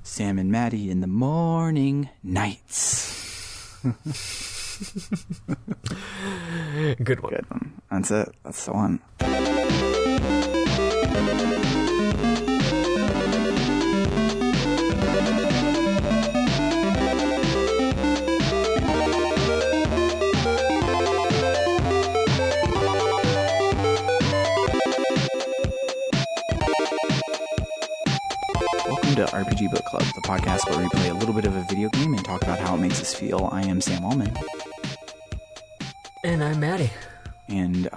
Sam and Maddie in the morning nights. Good one. Good one. That's it. That's the one. Welcome to RPG Book Club, the podcast where we play a little bit of a video game and talk about how it makes us feel. I am Sam Allman. And I'm Maddie. And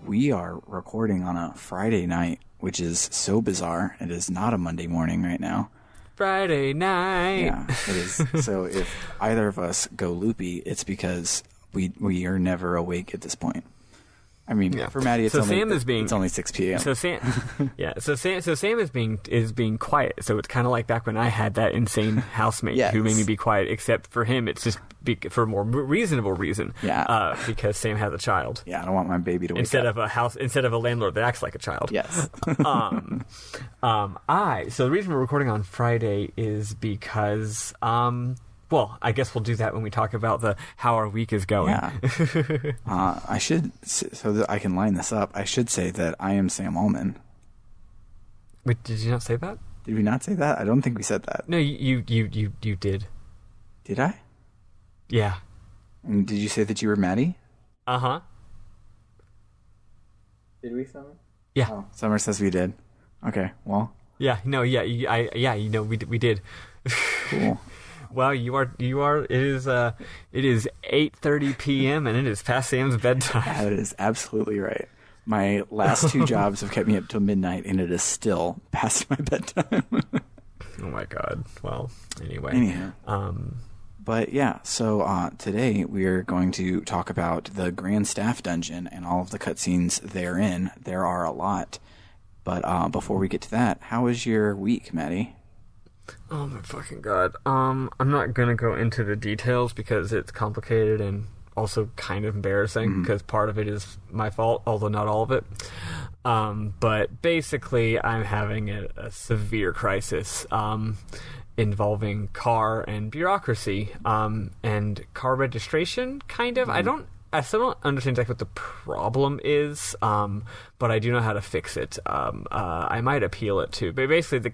we are recording on a Friday night, which is so bizarre. It is not a Monday morning right now. Friday night. Yeah, it is. So if either of us go loopy, it's because we are never awake at this point. I mean, for Maddie, it's only 6 p.m. So Sam is being quiet. So it's kind of like back when I had that insane housemate who made me be quiet. Except for him, it's just for a more reasonable reason. Yeah. Because Sam has a child. Yeah, I don't want my baby to wake instead up. Instead of a landlord that acts like a child. Yes. So the reason we're recording on Friday is because well, I guess we'll do that when we talk about how our week is going. Yeah. I should, so that I can line this up, I should say that I am Sam Allman. Wait, did you not say that? Did we not say that? I don't think we said that. No, you did. Did I? Yeah. And did you say that you were Maddie? Uh-huh. Did we, Summer? Yeah. Oh, Summer says we did. Okay, well. Yeah, no, yeah, we did. Cool. Well, it is 8:30 p.m. and it is past Sam's bedtime. Yeah, that is absolutely right. My last 2 jobs have kept me up till midnight, and it is still past my bedtime. Oh my god. Well, anyway. Anyhow. But yeah, so today we are going to talk about the Grand Staff Dungeon and all of the cutscenes therein. There are a lot. But before we get to that, how was your week, Maddie? Oh my fucking god. I'm not gonna go into the details because it's complicated and also kind of embarrassing because part of it is my fault, although not all of it. But basically, I'm having a severe crisis involving car and bureaucracy and car registration, kind of. I still don't understand exactly what the problem is, but I do know how to fix it. I might appeal it too. But basically,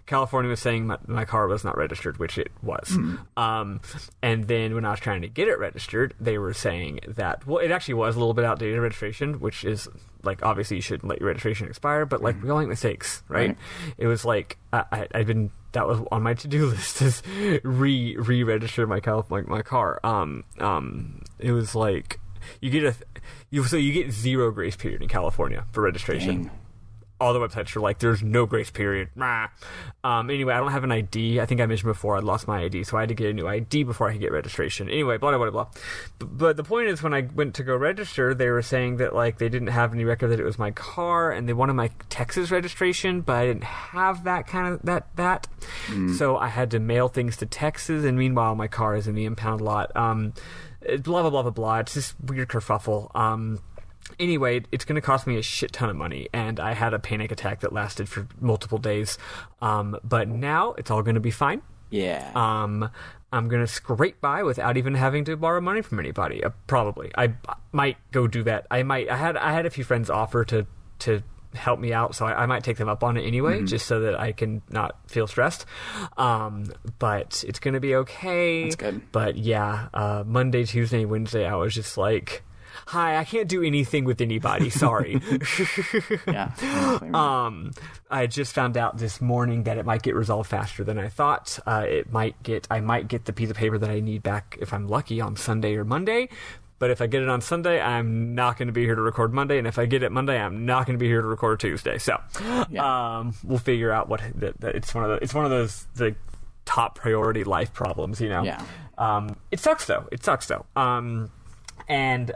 California was saying my car was not registered, which it was. And then when I was trying to get it registered, they were saying that, well, it actually was a little bit outdated registration, which is, like, obviously you shouldn't let your registration expire, but, like, we all make mistakes, right? It was like, that was on my to-do list, is re-register my car. It was like, you get 0 grace period in California for registration. Dang. All the websites are like, there's no grace period. Anyway, I don't have an ID. I think I mentioned before I lost my ID, so I had to get a new ID before I could get registration. Anyway, blah, blah, blah, blah. But the point is, when I went to go register, they were saying that, like, they didn't have any record that it was my car, and they wanted my Texas registration, but I didn't have that kind of, that. So I had to mail things to Texas, and meanwhile, my car is in the impound lot. Blah, blah, blah, blah, blah. It's this weird kerfuffle. Anyway, it's going to cost me a shit ton of money, and I had a panic attack that lasted for multiple days. But now it's all going to be fine. Yeah. I'm going to scrape by without even having to borrow money from anybody. Probably. I might go do that. I had a few friends offer to help me out, so I might take them up on it anyway, just so that I can not feel stressed. But it's going to be okay. That's good. But yeah, Monday, Tuesday, Wednesday, I was just like, hi, I can't do anything with anybody. Sorry. Yeah. I just found out this morning that it might get resolved faster than I thought. I might get the piece of paper that I need back if I'm lucky on Sunday or Monday. But if I get it on Sunday, I'm not going to be here to record Monday. And if I get it Monday, I'm not going to be here to record Tuesday. So, we'll figure out what it's one of those the top priority life problems, you know. Yeah. It sucks though. And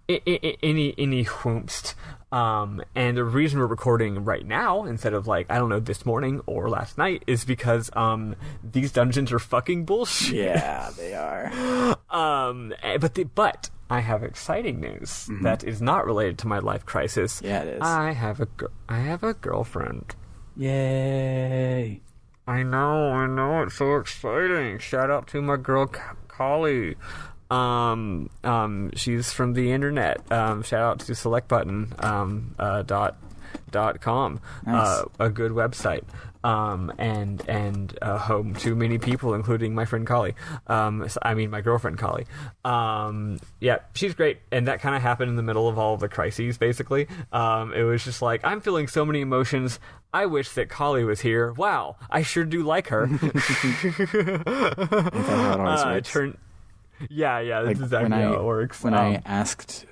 any whoomst. And the reason we're recording right now instead of, like, I don't know, this morning or last night is because these dungeons are fucking bullshit. Yeah, they are. But I have exciting news that is not related to my life crisis. Yeah, it is. I have a girlfriend. Yay. I know, it's so exciting. Shout out to my girl Kali. She's from the internet. Shout out to selectbutton dot com. Nice. A good website. And home to many people, including my friend Kali. My girlfriend Kali. Yeah, she's great. And that kind of happened in the middle of all of the crises, basically. It was just like, I'm feeling so many emotions. I wish that Kali was here. Wow, I sure do like her. Yeah, that's exactly how it works. When I asked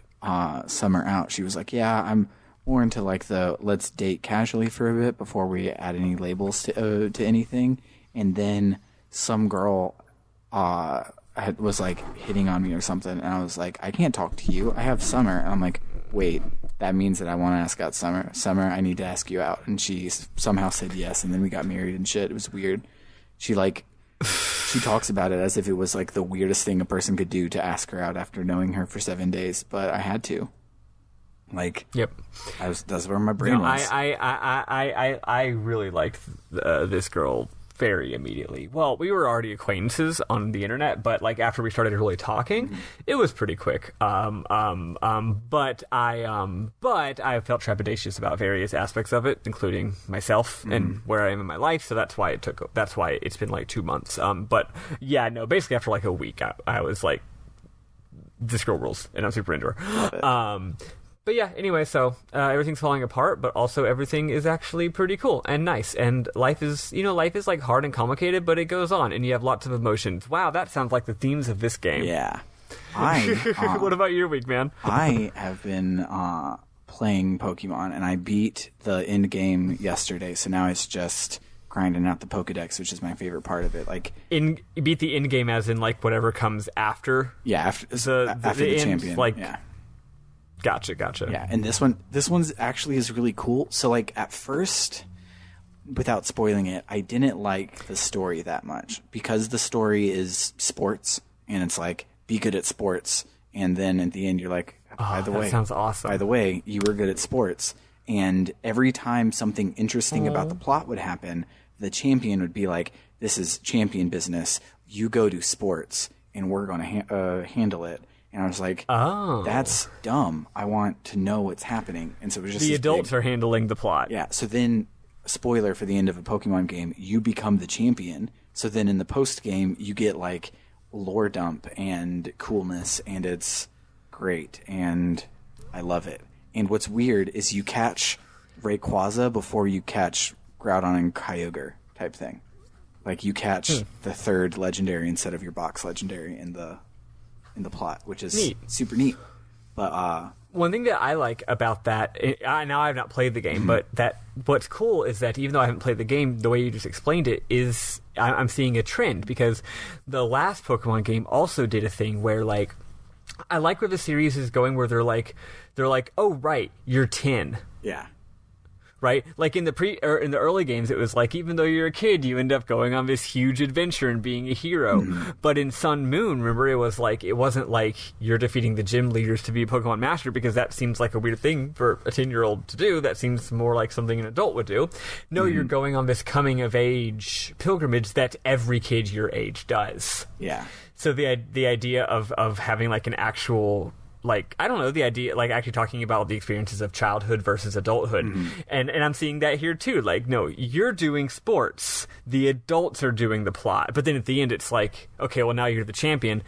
Summer out, she was like, yeah, I'm more into like the let's date casually for a bit before we add any labels to anything. And then some girl was like hitting on me or something, and I was like, I can't talk to you. I have Summer. And I'm like, wait, that means that I want to ask out Summer. Summer, I need to ask you out. And she somehow said yes, and then we got married and shit. It was weird. She talks about it as if it was like the weirdest thing a person could do to ask her out after knowing her for 7 days, but I had to. Like, yep, that's where my brain was. I really liked this girl very immediately. Well, we were already acquaintances on the internet, but like after we started really talking, it was pretty quick. But I felt trepidatious about various aspects of it, including myself and where I am in my life. So that's why it's been like 2 months. But yeah, no, basically after like a week, I was like, this girl rules, and I'm super into her. But yeah, anyway, so everything's falling apart, but also everything is actually pretty cool and nice. And life is like hard and complicated, but it goes on, and you have lots of emotions. Wow, that sounds like the themes of this game. Yeah. What about your week, man? I have been playing Pokemon, and I beat the end game yesterday, so now it's just grinding out the Pokedex, which is my favorite part of it. Like, you beat the end game as in like whatever comes after. Yeah, after the champion. Like, yeah. Gotcha. Yeah, and this one's actually is really cool. So like at first, without spoiling it, I didn't like the story that much because the story is sports, and it's like be good at sports, and then at the end you're like, by the way, that sounds awesome. By the way, you were good at sports, and every time something interesting about the plot would happen, the champion would be like, "This is champion business. You go to sports, and we're going to handle it." And I was like, "Oh, that's dumb. I want to know what's happening." And so it was just the adults are handling the plot. Yeah. So then, spoiler for the end of a Pokemon game, you become the champion. So then in the post game, you get like lore dump and coolness, and it's great, and I love it. And what's weird is you catch Rayquaza before you catch Groudon and Kyogre type thing. Like you catch the third legendary instead of your box legendary in the plot, which is super neat. But one thing that I like about that, now I have not played the game, but what's cool is that even though I haven't played the game, the way you just explained it is I'm seeing a trend, because the last Pokemon game also did a thing where like I like where the series is going, where they're like, oh right, you're 10. Yeah. Right? Like in the early games, it was like, even though you're a kid, you end up going on this huge adventure and being a hero. But in Sun Moon, remember, it wasn't like you're defeating the gym leaders to be a Pokemon Master, because that seems like a weird thing for a 10-year-old to do. That seems more like something an adult would do. No, you're going on this coming of age pilgrimage that every kid your age does. Yeah. So the idea of having like an actual, like, I don't know, the idea, like, actually talking about the experiences of childhood versus adulthood. And I'm seeing that here, too. Like, no, you're doing sports. The adults are doing the plot. But then at the end, it's like, okay, well, now you're the champion.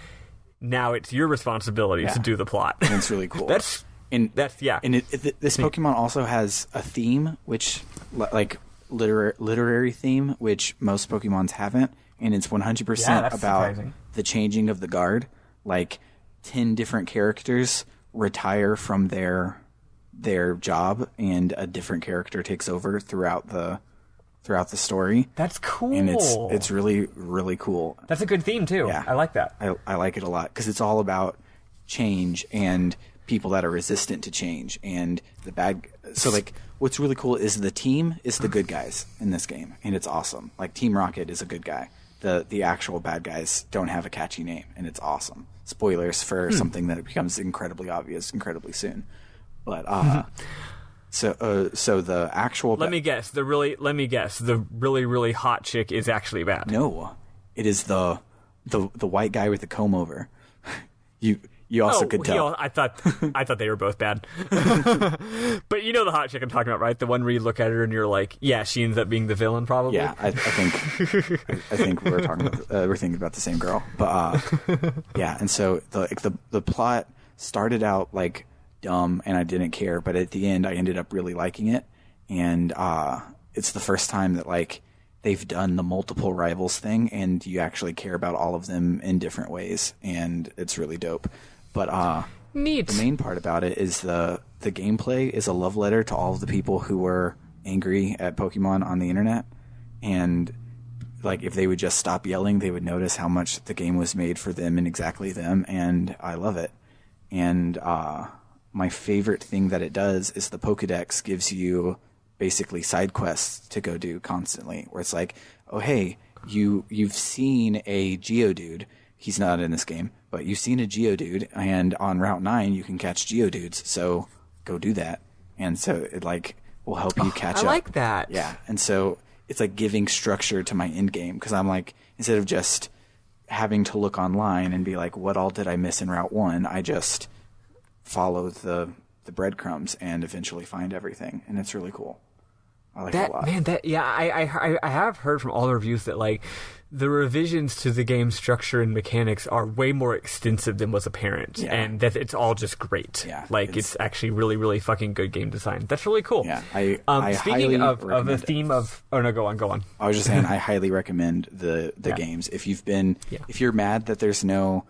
Now it's your responsibility to do the plot. And it's really cool. This Pokemon also has a theme, which, like, literary theme, which most Pokemons haven't. And it's 100% about surprising. The changing of the guard. Like, 10 different characters retire from their job, and a different character takes over throughout the story. That's cool. And it's really, really cool. That's a good theme too. Yeah. I like that. I like it a lot, because it's all about change and people that are resistant to change, and so like what's really cool is the team is the good guys in this game, and it's awesome. Like Team Rocket is a good guy. The actual bad guys don't have a catchy name, and it's awesome. Spoilers for something that becomes incredibly obvious incredibly soon. But So the actual. Let me guess. The really really hot chick is actually bad. No, it is the white guy with the comb over. You also could tell. I thought they were both bad. But you know the hot chick I'm talking about, right? The one where you look at her and you're like, yeah, she ends up being the villain, probably. Yeah, I think we're thinking about the same girl. But yeah, and so the plot started out like dumb and I didn't care, but at the end I ended up really liking it, and it's the first time that like they've done the multiple rivals thing and you actually care about all of them in different ways, and it's really dope. But neat. The main part about it is the gameplay is a love letter to all of the people who were angry at Pokemon on the internet, and like if they would just stop yelling, they would notice how much the game was made for them and exactly them, and I love it. And my favorite thing that it does is the Pokédex gives you basically side quests to go do constantly, where it's like, oh hey, you've seen a Geodude. He's not in this game, but you've seen a Geodude, and on Route 9 you can catch Geodudes, so go do that. And so it like will help you catch up. I like that. Yeah, and so it's like giving structure to my end game, because I'm like, instead of just having to look online and be like, what all did I miss in Route 1, I just follow the breadcrumbs and eventually find everything, and it's really cool. I like it a lot. Man, I have heard from all the reviews that like the revisions to the game's structure and mechanics are way more extensive than was apparent, and that it's all just great. Yeah, like it's actually really, really fucking good game design. That's really cool. Yeah, I speaking of the it. theme of go on. I was just saying I highly recommend the games. If you're mad that there's no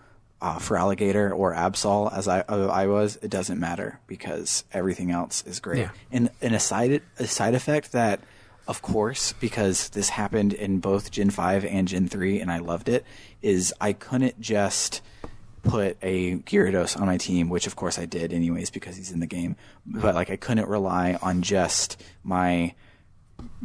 for Alligator or Absol as I was, it doesn't matter because everything else is great. Yeah. And a side effect that, of course, because this happened in both Gen 5 and Gen 3 and I loved it, is I couldn't just put a Gyarados on my team, which of course I did anyways because he's in the game, but like I couldn't rely on just my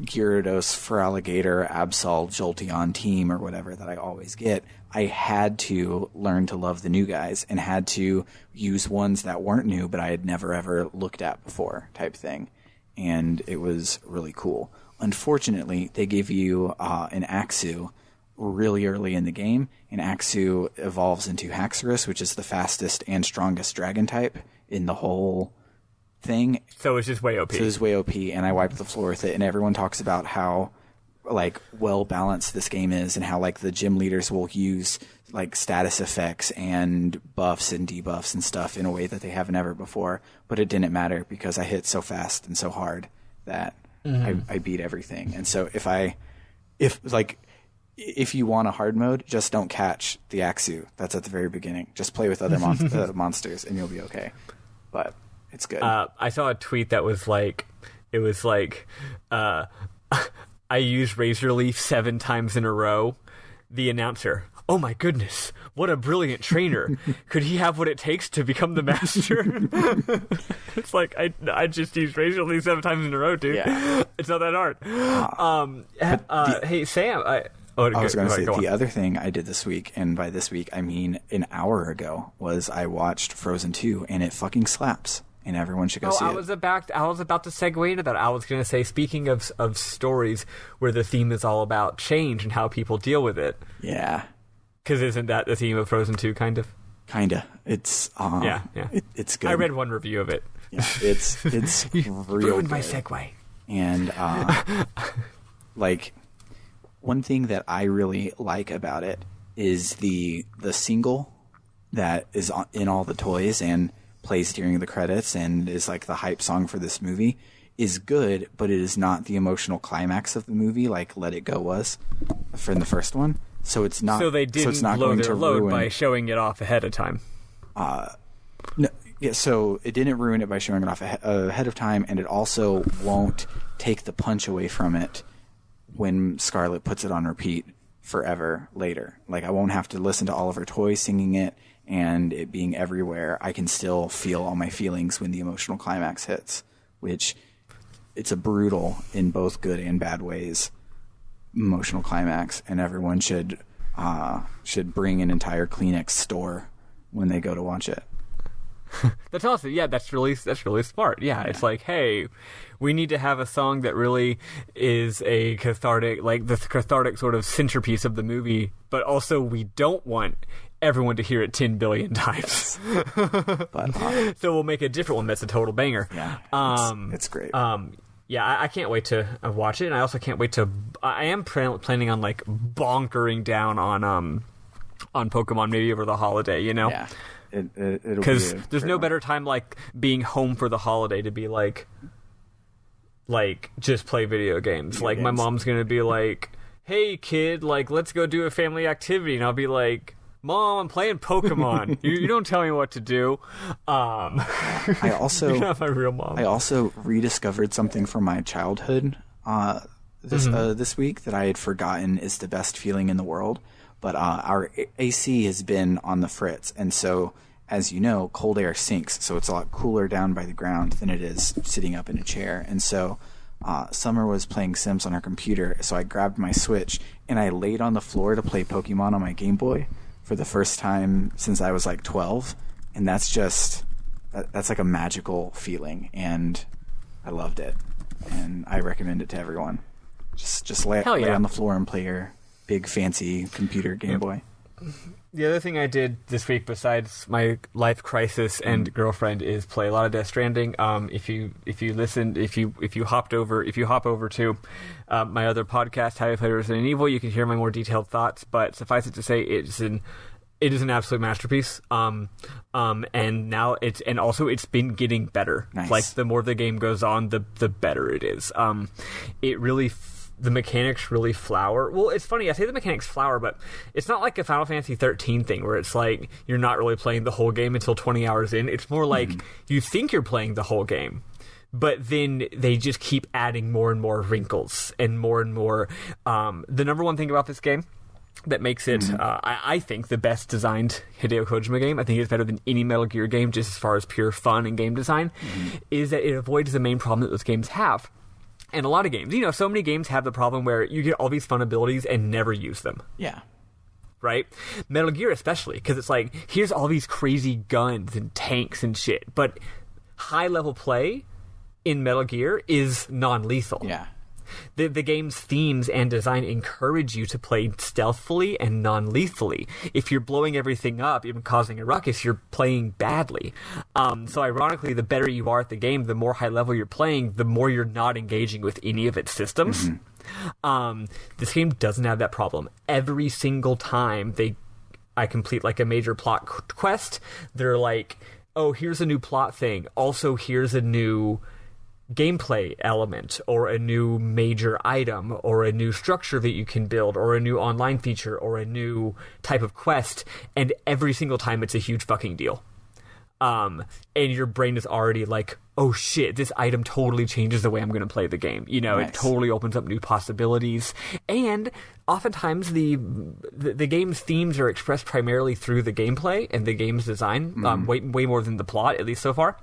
Gyarados, for Alligator, Absol, Jolteon team or whatever that I always get. I had to learn to love the new guys and had to use ones that weren't new but I had never ever looked at before type thing, and it was really cool. Unfortunately, they give you an Axew really early in the game, and Axew evolves into Haxorus, which is the fastest and strongest dragon type in the whole thing. So it's just way OP. So it's way OP, and I wiped the floor with it, and everyone talks about how like well balanced this game is and how like the gym leaders will use like status effects and buffs and debuffs and stuff in a way that they haven't ever before, but it didn't matter because I hit so fast and so hard that I beat everything. And so if you want a hard mode, just don't catch the Axew. That's at the very beginning. Just play with other monsters and you'll be okay. But it's good. I saw a tweet that was like, it was like, I used Razor Leaf 7 times in a row. The announcer, oh my goodness, what a brilliant trainer. Could he have what it takes to become the master? It's like, I just used Razor Leaf 7 times in a row, dude. Yeah. It's not that hard. Hey, Sam, I was going to say, the other thing I did this week, and by this week I mean an hour ago, was I watched Frozen 2, and it fucking slaps. And everyone should go see it. I was about to segue into that. I was going to say, speaking of stories where the theme is all about change and how people deal with it. Yeah. Because isn't that the theme of Frozen 2, kind of? Kinda. It's yeah. It's good. I read one review of it. Yeah, it's real ruined good. my segue. And like one thing that I really like about it is the single that is in all the toys and plays during the credits and is like the hype song for this movie is good, but it is not the emotional climax of the movie like Let It Go was from the first one. So it's not. So they didn't blow their load by showing it off ahead of time. No, yeah. So it didn't ruin it by showing it off ahead of time, and it also won't take the punch away from it when Scarlett puts it on repeat forever later. Like I won't have to listen to all of her toys singing it. And it being everywhere, I can still feel all my feelings when the emotional climax hits, which it's a brutal, in both good and bad ways, emotional climax, and everyone should bring an entire Kleenex store when they go to watch it. That's awesome. Yeah, that's really smart. Yeah, it's like, hey, we need to have a song that really is a cathartic, like the cathartic sort of centerpiece of the movie, but also we don't want everyone to hear it 10 billion times. But, so we'll make a different one that's a total banger. Yeah, it's great. Yeah, I can't wait to watch it, and I also can't wait to. I am planning on like bonkering down on Pokemon maybe over the holiday. You know. Yeah. It'll because there's no better time like being home for the holiday to be like just play video games. My mom's gonna be like, "Hey kid, like let's go do a family activity," and I'll be like, "Mom, I'm playing Pokemon. you don't tell me what to do." I also you're not my real mom. I also rediscovered something from my childhood this week that I had forgotten is the best feeling in the world. But our AC has been on the fritz, and so, as you know, cold air sinks, so it's a lot cooler down by the ground than it is sitting up in a chair. And so Summer was playing Sims on her computer, so I grabbed my Switch, and I laid on the floor to play Pokemon on my Game Boy for the first time since I was like 12, and that's like a magical feeling, and I loved it, and I recommend it to everyone. Just lay on the floor and play your big fancy computer Game Boy. The other thing I did this week besides my life crisis and girlfriend is play a lot of Death Stranding. If you hop over to my other podcast, How You Play Resident Evil, you can hear my more detailed thoughts. But suffice it to say, it is an absolute masterpiece. And now it's been getting better. Nice. Like the more the game goes on, the better it is. It really. The mechanics really flower. Well, it's funny, I say the mechanics flower, but it's not like a Final Fantasy 13 thing where it's like you're not really playing the whole game until 20 hours in. It's more like you think you're playing the whole game, but then they just keep adding more and more wrinkles and more. The number one thing about this game that makes it, I think, the best designed Hideo Kojima game, I think it's better than any Metal Gear game just as far as pure fun and game design, is that it avoids the main problem that those games have. And a lot of games, so many games have the problem where you get all these fun abilities and never use them. Yeah. Right? Metal Gear especially, because it's like, here's all these crazy guns and tanks and shit, but high-level play in Metal Gear is non-lethal. Yeah. The game's themes and design encourage you to play stealthily and non-lethally. If you're blowing everything up, even causing a ruckus, you're playing badly. So ironically, the better you are at the game, the more high level you're playing, the more you're not engaging with any of its systems. This game doesn't have that problem. Every single time I complete like a major plot quest, they're like, oh, here's a new plot thing. Also, here's a new gameplay element or a new major item or a new structure that you can build or a new online feature or a new type of quest, and every single time it's a huge fucking deal. And your brain is already like, oh shit, this item totally changes the way I'm going to play the game. Nice. It totally opens up new possibilities. And oftentimes the game's themes are expressed primarily through the gameplay and the game's design, way more than the plot, at least so far.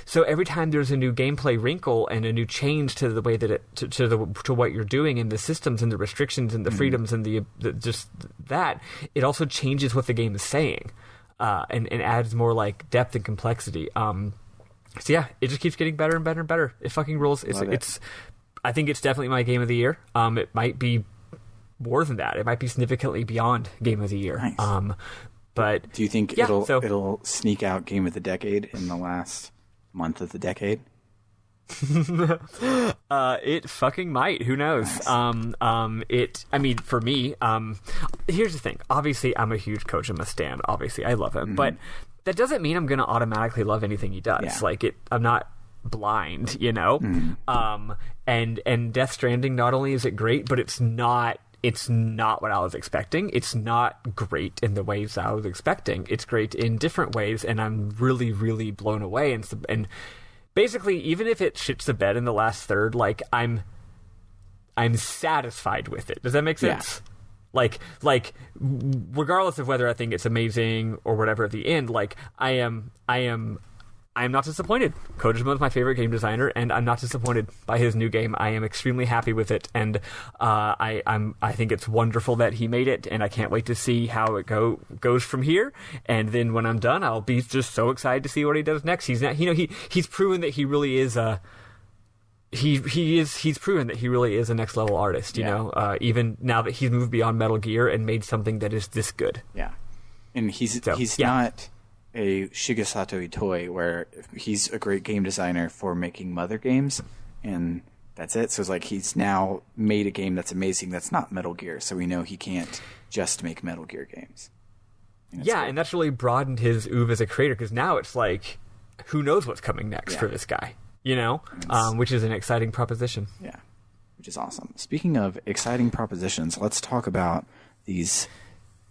So every time there's a new gameplay wrinkle and a new change to the way that to what you're doing and the systems and the restrictions and the freedoms and the just that, it also changes what the game is saying. And adds more like depth and complexity. So yeah, it just keeps getting better and better and better. It fucking rules. I think it's definitely my game of the year. It might be more than that. It might be significantly beyond game of the year. Nice. But do you think it'll sneak out game of the decade in the last month of the decade? It fucking might. Who knows? Nice. For me, here's the thing. Obviously, I'm a huge Kojima stan. Obviously, I love him, but that doesn't mean I'm going to automatically love anything he does. Yeah. I'm not blind, And Death Stranding, not only is it great, but it's not what I was expecting. It's not great in the ways I was expecting. It's great in different ways, and I'm really, really blown away. And basically, even if it shits the bed in the last third, I'm satisfied with it. Does that make sense? Yeah. Like, regardless of whether I think it's amazing or whatever at the end, I am I'm not disappointed. Kojima is my favorite game designer, and I'm not disappointed by his new game. I am extremely happy with it, and I think it's wonderful that he made it, and I can't wait to see how it goes from here. And then when I'm done, I'll be just so excited to see what he does next. He's proven that he really is a he's proven that he really is a next level artist. You know, even now that he's moved beyond Metal Gear and made something that is this good. Yeah, and he's not a Shigesato Itoi, where he's a great game designer for making Mother games, and that's it. So it's like he's now made a game that's amazing that's not Metal Gear, so we know he can't just make Metal Gear games. And that's really broadened his oeuvre as a creator, because now it's like, who knows what's coming next for this guy, you know? Which is an exciting proposition. Yeah, which is awesome. Speaking of exciting propositions, let's talk about these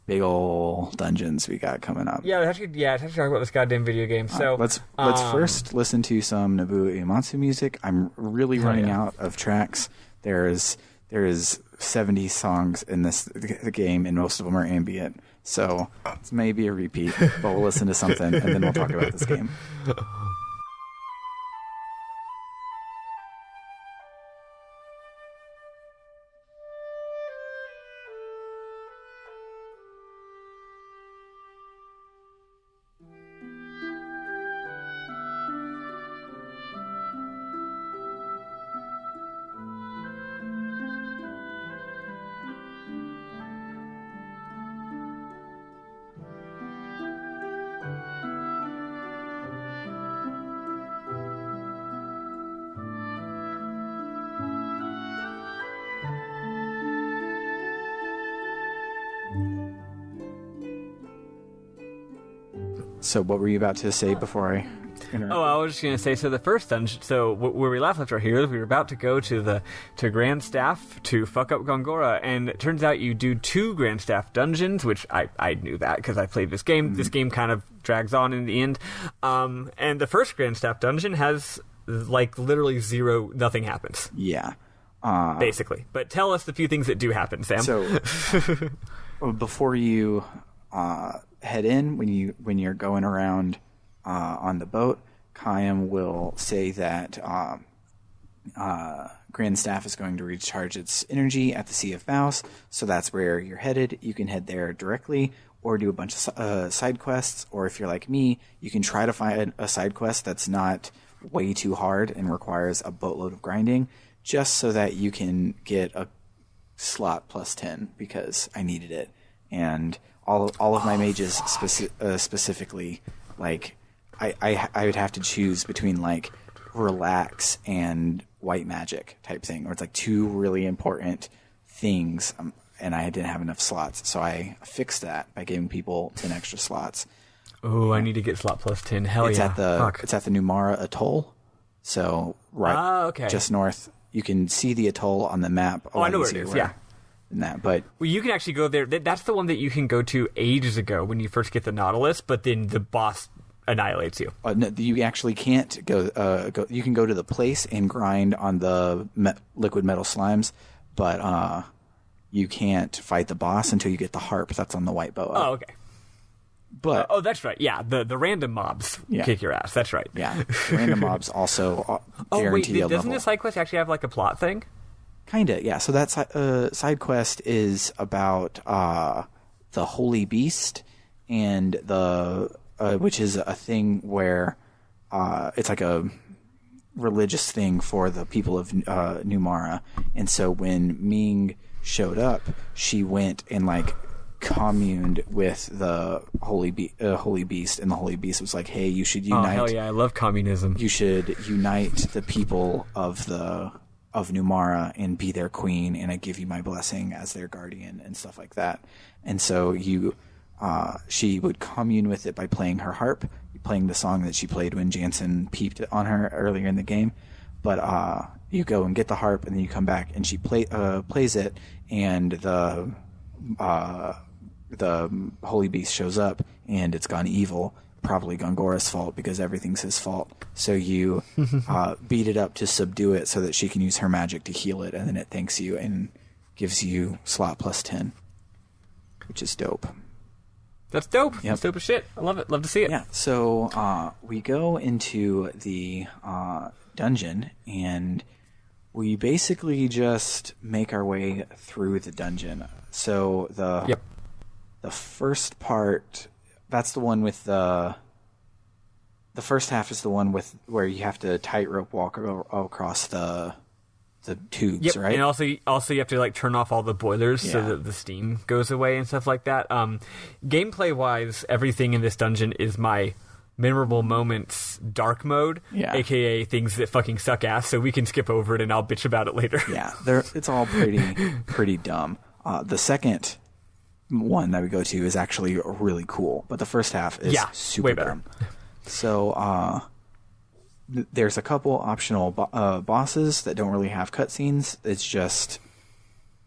big ol' dungeons we got coming up. Let's actually talk about this goddamn video game. So let's first listen to some Nobuo Uematsu music. I'm really running out of tracks. There is 70 songs in the game, and most of them are ambient. So it's maybe a repeat, but we'll listen to something and then we'll talk about this game. So what were you about to say before I interrupt? I was just going to say, so the first dungeon, where we last left our heroes, we were about to go to Grand Staff to fuck up Gongora, and it turns out you do 2 Grand Staff dungeons, which I knew that because I played this game. Mm-hmm. This game kind of drags on in the end. And the first Grand Staff dungeon has, like, literally nothing happens. Yeah. Basically. But tell us the few things that do happen, Sam. So, before you head in, when you're going around on the boat, Kayam will say that Grand Staff is going to recharge its energy at the Sea of Vows, so that's where you're headed. You can head there directly, or do a bunch of side quests, or if you're like me, you can try to find a side quest that's not way too hard and requires a boatload of grinding, just so that you can get a slot plus 10, because I needed it. And all of my mages specifically, like, I would have to choose between, like, relax and white magic type thing, or it's like 2 really important things, and I didn't have enough slots, so I fixed that by giving people 10 extra slots. Oh, I need to get slot plus 10. Hell it's yeah! It's at the Numara Atoll, so just north. You can see the atoll on the map. I know where it is. Yeah. But you can actually go there. That's the one that you can go to ages ago when you first get the Nautilus, but then the boss annihilates you. No, you actually can't go. You can go to the place and grind on the liquid metal slimes, but you can't fight the boss until you get the harp that's on the white boa. Oh, okay. But that's right. Yeah, the random mobs kick your ass. That's right. Yeah, random mobs also guarantee a level. Doesn't this side quest actually have like a plot thing? Kinda, yeah. So that side quest is about the Holy Beast, and which is a thing where it's like a religious thing for the people of Numara. And so when Ming showed up, she went and like communed with the Holy Beast, and the Holy Beast was like, "Hey, you should unite." Oh hell yeah, I love communism. You should unite the people of Numara and be their queen, and I give you my blessing as their guardian and stuff like that. And so she would commune with it by playing her harp, playing the song that she played when Jansen peeped on her earlier in the game. But you go and get the harp, and then you come back, and she plays it, and the Holy Beast shows up, and it's gone evil. Probably Gongora's fault, because everything's his fault. So you beat it up to subdue it so that she can use her magic to heal it, and then it thanks you and gives you slot plus 10, which is dope. That's dope. That's dope as shit. I love it. Love to see it. Yeah, so we go into the dungeon, and we basically just make our way through the dungeon. So the first part, that's the one with the first half is the one with where you have to tightrope walk across the tubes, right? And also you have to like turn off all the boilers so that the steam goes away and stuff like that. Gameplay wise, everything in this dungeon is my memorable moments dark mode, aka things that fucking suck ass. So we can skip over it and I'll bitch about it later. Yeah, it's all pretty dumb. The second one that we go to is actually really cool, but the first half is super way better. dumb. So there's a couple optional bosses that don't really have cutscenes. It's just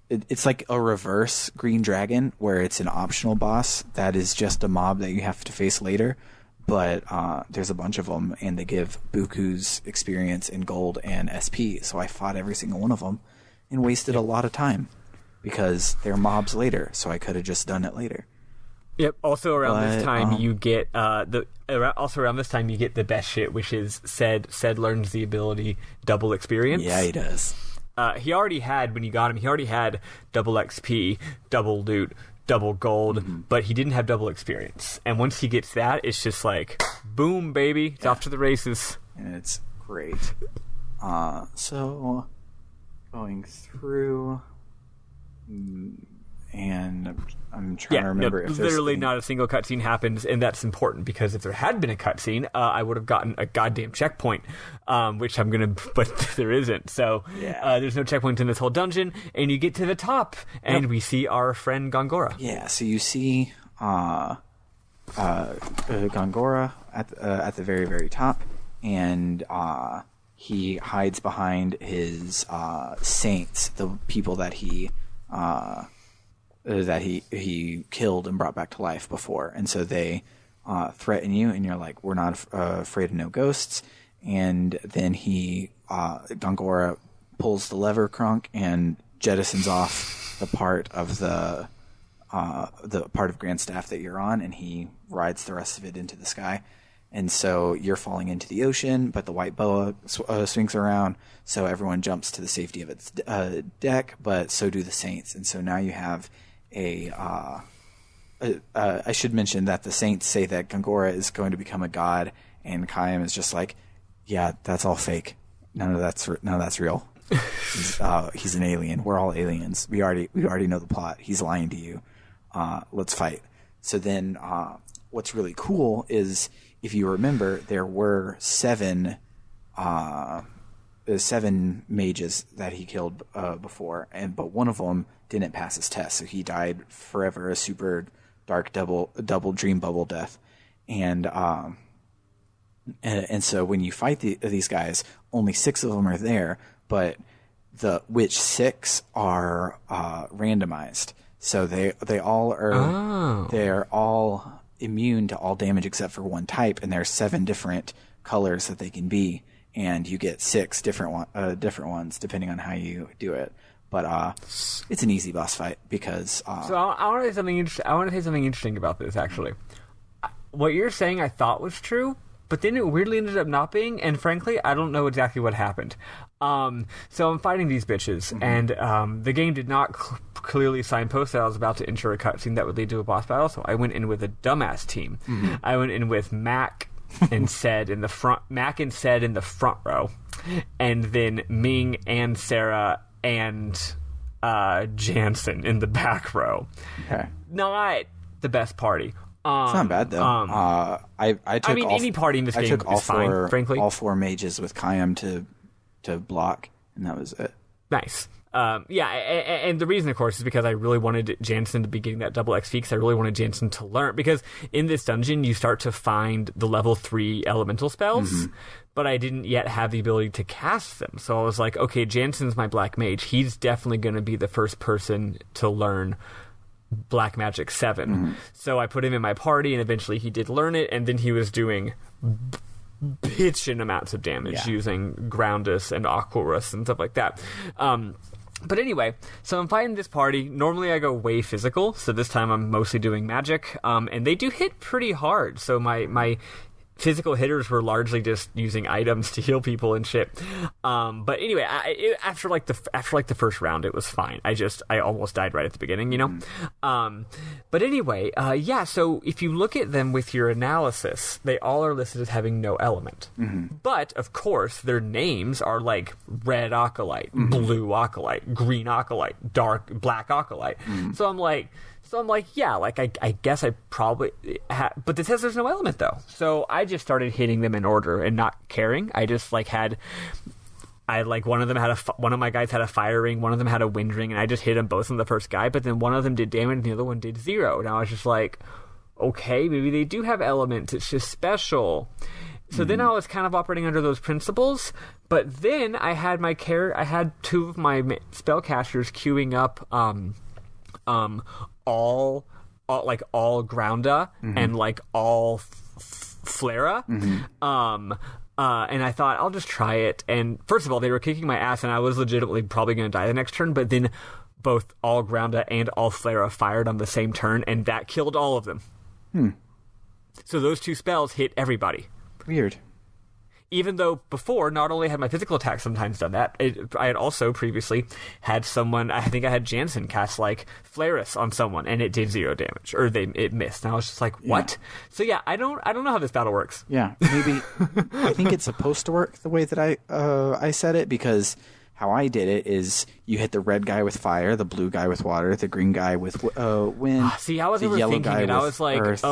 it's like a reverse Green Dragon, where it's an optional boss that is just a mob that you have to face later. But there's a bunch of them, and they give buku's experience in gold and SP. So I fought every single one of them and wasted a lot of time because they're mobs later. So I could have just done it later. Yep. Also around this time you get the best shit, which is said learns the ability double experience. Yeah, he does. He already had, when you got him, he already had double XP, double loot, double gold, but he didn't have double experience. And once he gets that, it's just like, boom, baby, it's off to the races. And it's great. So going through, and I'm trying to remember if literally not a single cutscene happens, and that's important because if there had been a cutscene, I would have gotten a goddamn checkpoint, which I'm gonna, but there isn't. So there's no checkpoint in this whole dungeon, and you get to the top, and we see our friend Gongora. Yeah, so you see Gongora at the very, very top, and he hides behind his saints, the people that he killed and brought back to life before. And so they threaten you, and you're like, we're not afraid of no ghosts. And then Gongora pulls the lever crunk and jettisons off the part of the part of Grandstaff that you're on, and he rides the rest of it into the sky. And so you're falling into the ocean, but the white boa swings around, so everyone jumps to the safety of its deck, but so do the saints. And so now you have I should mention that the saints say that Gongora is going to become a god, and Kayam is just like, yeah, that's all fake. None of that's real. He's an alien. We're all aliens. We already know the plot. He's lying to you. Let's fight. So then, what's really cool is, if you remember, there were seven mages that he killed before, but one of them didn't pass his test, so he died forever, a super dark double dream bubble death. And so when you fight these guys, only 6 of them are there, but which 6 are randomized. So they all are they're all immune to all damage except for one type, and there are 7 different colors that they can be, and you get 6 different ones depending on how you do it. But it's an easy boss fight because. So I want to say something interesting. I want to say something interesting about this. Actually, what you're saying I thought was true, but then it weirdly ended up not being. And frankly, I don't know exactly what happened. So I'm fighting these bitches, and the game did not clearly signpost that I was about to enter a cutscene that would lead to a boss battle. So I went in with a dumbass team. I went in with Mac and Ced in the front. Mac and Ced in the front row, and then Ming and Sarah and Jansen in the back row. Okay. Not the best party. It's not bad though. I took any party in this game is fine, frankly. All 4 mages with Kayam to block, and that was it. Nice. And the reason, of course, is because I really wanted Jansen to be getting that double XP, because I really wanted Jansen to learn. Because in this dungeon, you start to find the level 3 elemental spells, but I didn't yet have the ability to cast them. So I was like, okay, Jansen's my black mage. He's definitely going to be the first person to learn Black Magic 7. So I put him in my party, and eventually he did learn it, and then he was doing bitchin' amounts of damage using Groundus and Aquarus and stuff like that. But anyway, so I'm fighting this party. Normally I go way physical, so this time I'm mostly doing magic. And they do hit pretty hard, so my physical hitters were largely just using items to heal people and shit. But anyway, after the first round, it was fine. I almost died right at the beginning, you know. But anyway, yeah. So if you look at them with your analysis, they all are listed as having no element. But of course, their names are like red acolyte, blue acolyte, green acolyte, black acolyte. So I'm like, yeah, like I guess I probably but it says there's no element though. So I just started hitting them in order and not caring. I just like one of them had one of my guys had a fire ring, one of them had a wind ring, and I just hit them both on the first guy, but then one of them did damage and the other one did 0. And I was just like, okay, maybe they do have elements, it's just special. So then I was kind of operating under those principles, but then I had I had 2 of my spellcasters queuing up all Grounda and like all Flera. And I thought I'll just try it. And first of all, they were kicking my ass, and I was legitimately probably going to die the next turn. But then both all Grounda and all Flera fired on the same turn, and that killed all of them. So those 2 spells hit everybody. Weird. Even though before, not only had my physical attack sometimes done that, I had also previously had someone, I think I had Jansen cast like Flaris on someone, and it did 0 damage, or it missed. And I was just like, what? Yeah. So yeah, I don't know how this battle works. Yeah, maybe I think it's supposed to work the way that I said it, because how I did it is you hit the red guy with fire, the blue guy with water, the green guy with wind. See, I was the yellow guy overthinking it. I with was like, earth.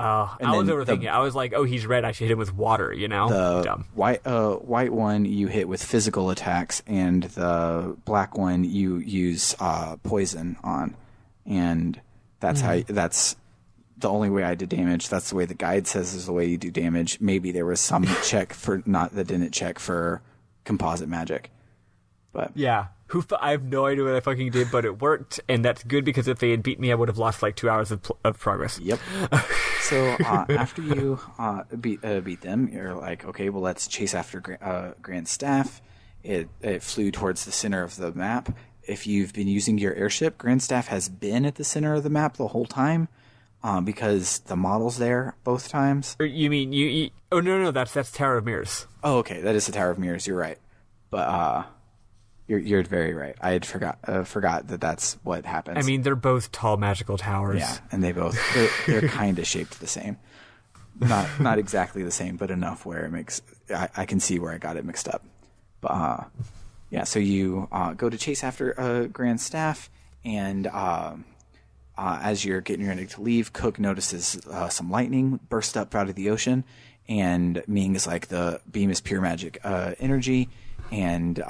I was overthinking. I was like, oh, he's red, I should hit him with water, you know? The Dumb. white one you hit with physical attacks, and the black one you use poison on. And that's that's the only way I did damage. That's the way the guide says is the way you do damage. Maybe there was some check that didn't check for composite magic. But yeah. I have no idea what I fucking did, but it worked, and that's good, because if they had beat me, I would have lost like 2 hours of progress. Yep. So after you beat them, you're like, okay, well, let's chase after Grand Staff. It flew towards the center of the map. If you've been using your airship, Grand Staff has been at the center of the map the whole time, because the model's there both times. You mean you? Oh no, that's Tower of Mirrors. Oh, okay, that is the Tower of Mirrors. You're right, but You're very right. I had forgot that that's what happens. I mean, they're both tall magical towers. Yeah, and they're kind of shaped the same. Not exactly the same, but enough where it makes I can see where I got it mixed up. But yeah, so you go to chase after Grand Staff, and as you're getting ready to leave, Cook notices some lightning burst up out of the ocean, and Ming is like, the beam is pure magic energy, and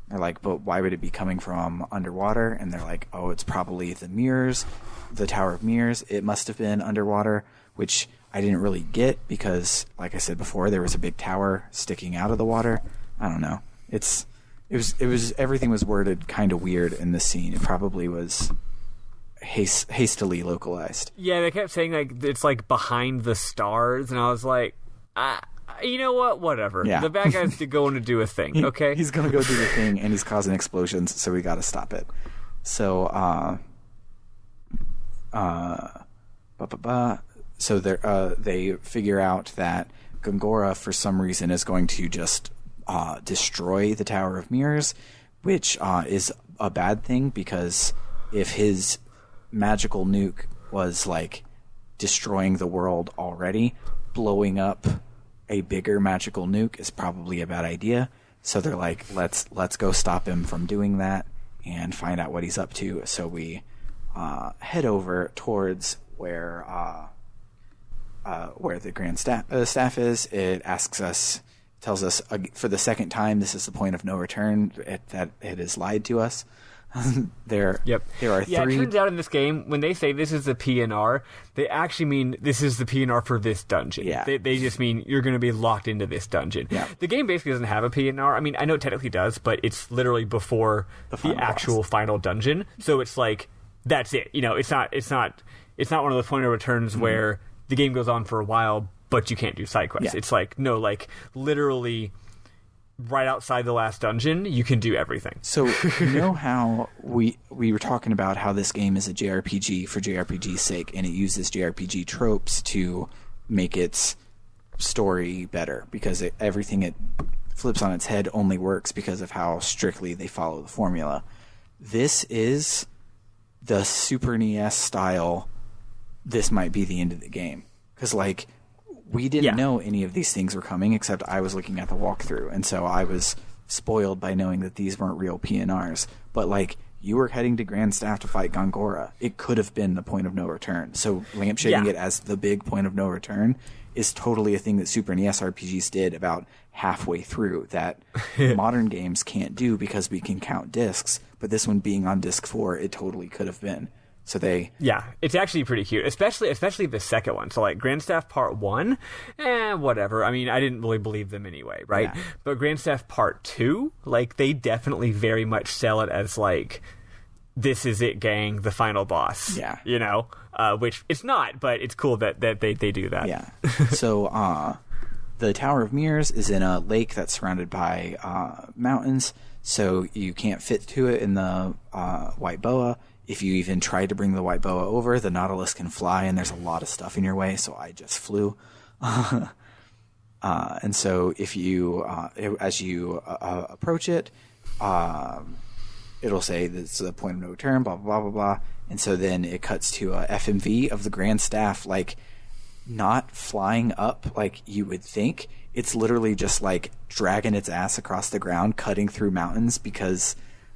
they're like, but why would it be coming from underwater? And they're like, oh, it's probably the mirrors, the Tower of Mirrors. It must have been underwater, which I didn't really get, because, like I said before, there was a big tower sticking out of the water. I don't know. It was everything was worded kind of weird in this scene. It probably was hastily localized. Yeah, they kept saying like it's like behind the stars, and I was like, you know what? Whatever. Yeah. The bad guy's going to do a thing, okay? He's going to go do the thing, and he's causing explosions, so we got to stop it. So, so they figure out that Gongora, for some reason, is going to just destroy the Tower of Mirrors, which is a bad thing, because if his magical nuke was, like, destroying the world already, blowing up a bigger magical nuke is probably a bad idea. So they're like, let's go stop him from doing that and find out what he's up to. So we head over towards where the Grand Staff is. It tells us for the second time, this is the point of no return, that it has lied to us. There are three. Yeah, it turns out in this game, when they say this is the PNR, they actually mean this is the PNR for this dungeon. Yeah. They just mean you're going to be locked into this dungeon. Yeah. The game basically doesn't have a PNR. I mean, I know it technically does, but it's literally before the actual final dungeon. So it's like, that's it. You know, it's not one of those point of returns where the game goes on for a while, but you can't do side quests. Yeah. It's like, no, like, literally, right outside the last dungeon, you can do everything. So you know how we were talking about how this game is a JRPG for JRPG's sake, and it uses JRPG tropes to make its story better, because everything it flips on its head only works because of how strictly they follow the formula. This is the Super NES style, this might be the end of the game. Because, like, we didn't know any of these things were coming, except I was looking at the walkthrough, and so I was spoiled by knowing that these weren't real PNRs. But, like, you were heading to Grand Staff to fight Gongora. It could have been the point of no return. So lampshading it as the big point of no return is totally a thing that Super NES RPGs did about halfway through that modern games can't do because we can count discs. But this one being on disc 4, it totally could have been. So it's actually pretty cute, especially the second one. So like Grand Staff Part 1, whatever. I mean, I didn't really believe them anyway, right? Yeah. But Grand Staff Part 2, like, they definitely very much sell it as like, this is it, gang, the final boss. Yeah. You know? Which it's not, but it's cool that they do that. Yeah. So the Tower of Mirrors is in a lake that's surrounded by mountains, so you can't fit to it in the White Boa. If you even try to bring the White Boa over, the Nautilus can fly, and there's a lot of stuff in your way, so I just flew. And so if you, as you approach it, it'll say that's the point of no return, blah, blah, blah, blah, blah. And so then it cuts to a FMV of the Grand Staff, like, not flying up like you would think. It's literally just, like, dragging its ass across the ground, cutting through mountains, because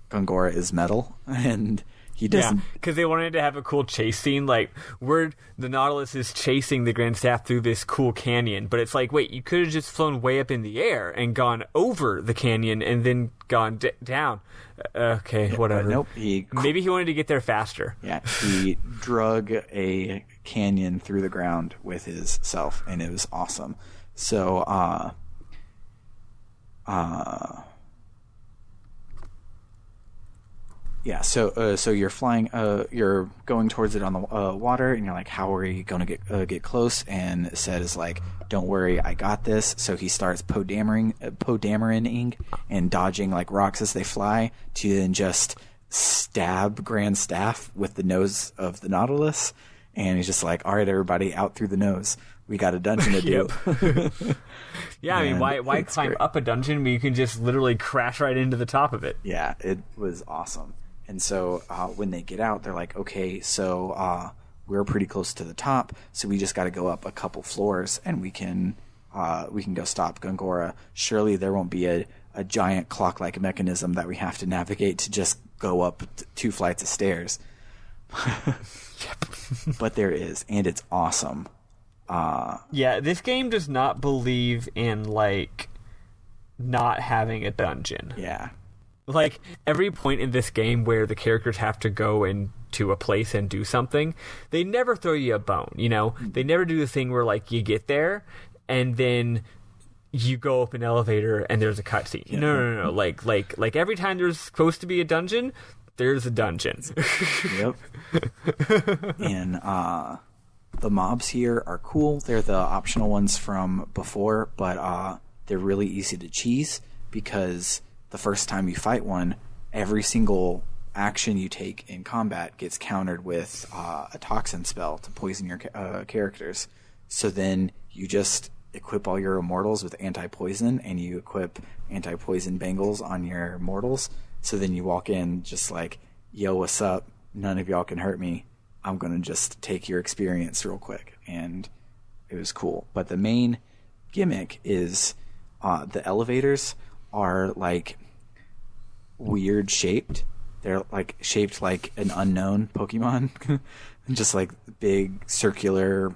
Gongora is metal, and he doesn't. Yeah, because they wanted to have a cool chase scene, like, where the Nautilus is chasing the Grand Staff through this cool canyon, but it's like, wait, you could have just flown way up in the air and gone over the canyon and then gone down. Okay, whatever. Nope. Maybe he wanted to get there faster. Yeah, he drug a canyon through the ground with his self, and it was awesome. So, yeah, so you're flying, you're going towards it on the water, and you're like, how are we going to get close? And Sed is like, don't worry, I got this. So he starts podammering and dodging like rocks as they fly to then just stab Grand Staff with the nose of the Nautilus. And he's just like, all right, everybody, out through the nose. We got a dungeon to do. Yeah, I mean, why climb up a dungeon when you can just literally crash right into the top of it? Yeah, it was awesome. And so when they get out, they're like, okay, so we're pretty close to the top, so we just got to go up a couple floors, and we can go stop Gongora. Surely there won't be a giant clock-like mechanism that we have to navigate to just go up 2 flights of stairs. But there is, and it's awesome. Yeah, this game does not believe in, like, not having a dungeon. Yeah. Like, every point in this game where the characters have to go into a place and do something, they never throw you a bone, you know? They never do the thing where, like, you get there, and then you go up an elevator, and there's a cutscene. Yeah. No. Like, every time there's supposed to be a dungeon, there's a dungeon. Yep. And, the mobs here are cool. They're the optional ones from before, but they're really easy to cheese, because the first time you fight one, every single action you take in combat gets countered with a toxin spell to poison your characters. So then you just equip all your immortals with anti-poison, and you equip anti-poison bangles on your mortals. So then you walk in just like, yo, what's up? None of y'all can hurt me. I'm going to just take your experience real quick. And it was cool. But the main gimmick is the elevators are like weird shaped. They're like shaped like an unknown Pokemon. Just like big circular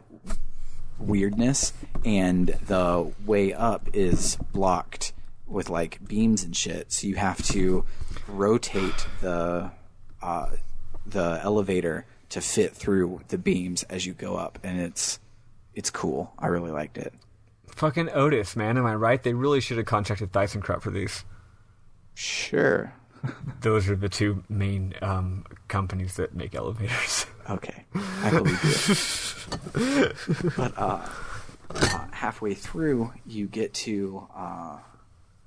weirdness. And the way up is blocked with like beams and shit. So you have to rotate the elevator to fit through the beams as you go up, and it's cool. I really liked it. Fucking Otis, man, am I right? They really should have contracted ThyssenKrupp for these. Sure. Those are the 2 main companies that make elevators. Okay, I believe you. But halfway through, you get to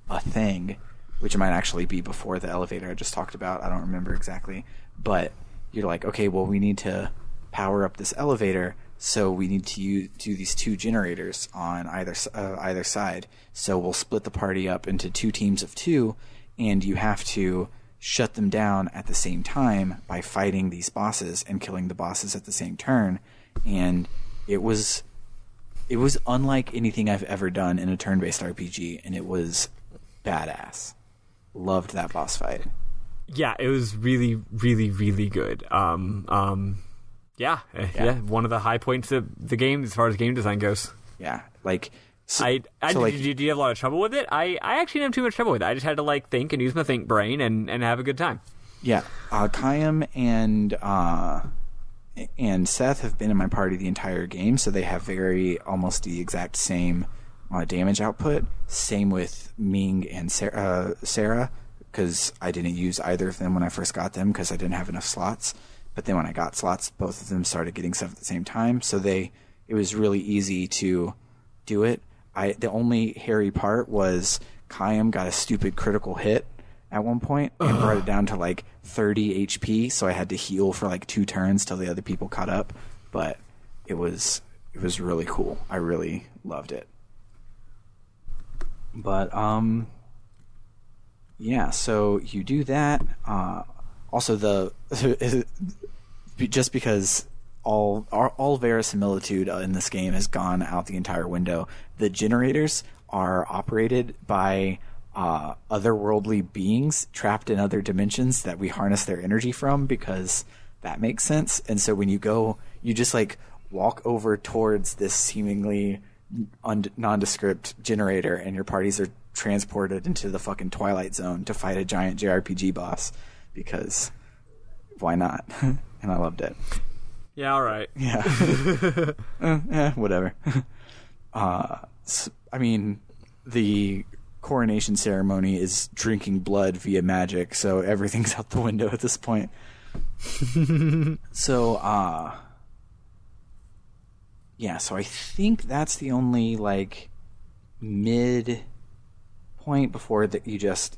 a thing, which might actually be before the elevator I just talked about. I don't remember exactly. But you're like, okay, well, we need to power up this elevator, so we need to do these 2 generators on either side. So we'll split the party up into 2 teams of 2, and you have to shut them down at the same time by fighting these bosses and killing the bosses at the same turn. And it was unlike anything I've ever done in a turn-based RPG, and it was badass. Loved that boss fight. Yeah, it was really, really, really good. Yeah, one of the high points of the game as far as game design goes. Yeah, like... Did you have a lot of trouble with it? I actually didn't have too much trouble with it. I just had to like think and use my think brain and have a good time. Yeah, Kayam and Seth have been in my party the entire game, so they have almost the exact same damage output. Same with Ming and Sarah, because I didn't use either of them when I first got them because I didn't have enough slots. But then when I got slots, both of them started getting stuff at the same time, so it was really easy to do it. The only hairy part was Kayam got a stupid critical hit at one point and brought it down to like 30 HP, so I had to heal for like 2 turns till the other people caught up. But it was really cool. I really loved it. But yeah, so you do that. Also, just because all verisimilitude in this game has gone out the entire window. The generators are operated by otherworldly beings trapped in other dimensions that we harness their energy from, because that makes sense. And so when you go, you just like walk over towards this seemingly nondescript generator, and your parties are transported into the fucking Twilight Zone to fight a giant JRPG boss, because why not? And I loved it. Yeah, all right. Yeah. Whatever. I mean, the coronation ceremony is drinking blood via magic, so everything's out the window at this point. So, yeah, so I think that's the only, like, mid point before that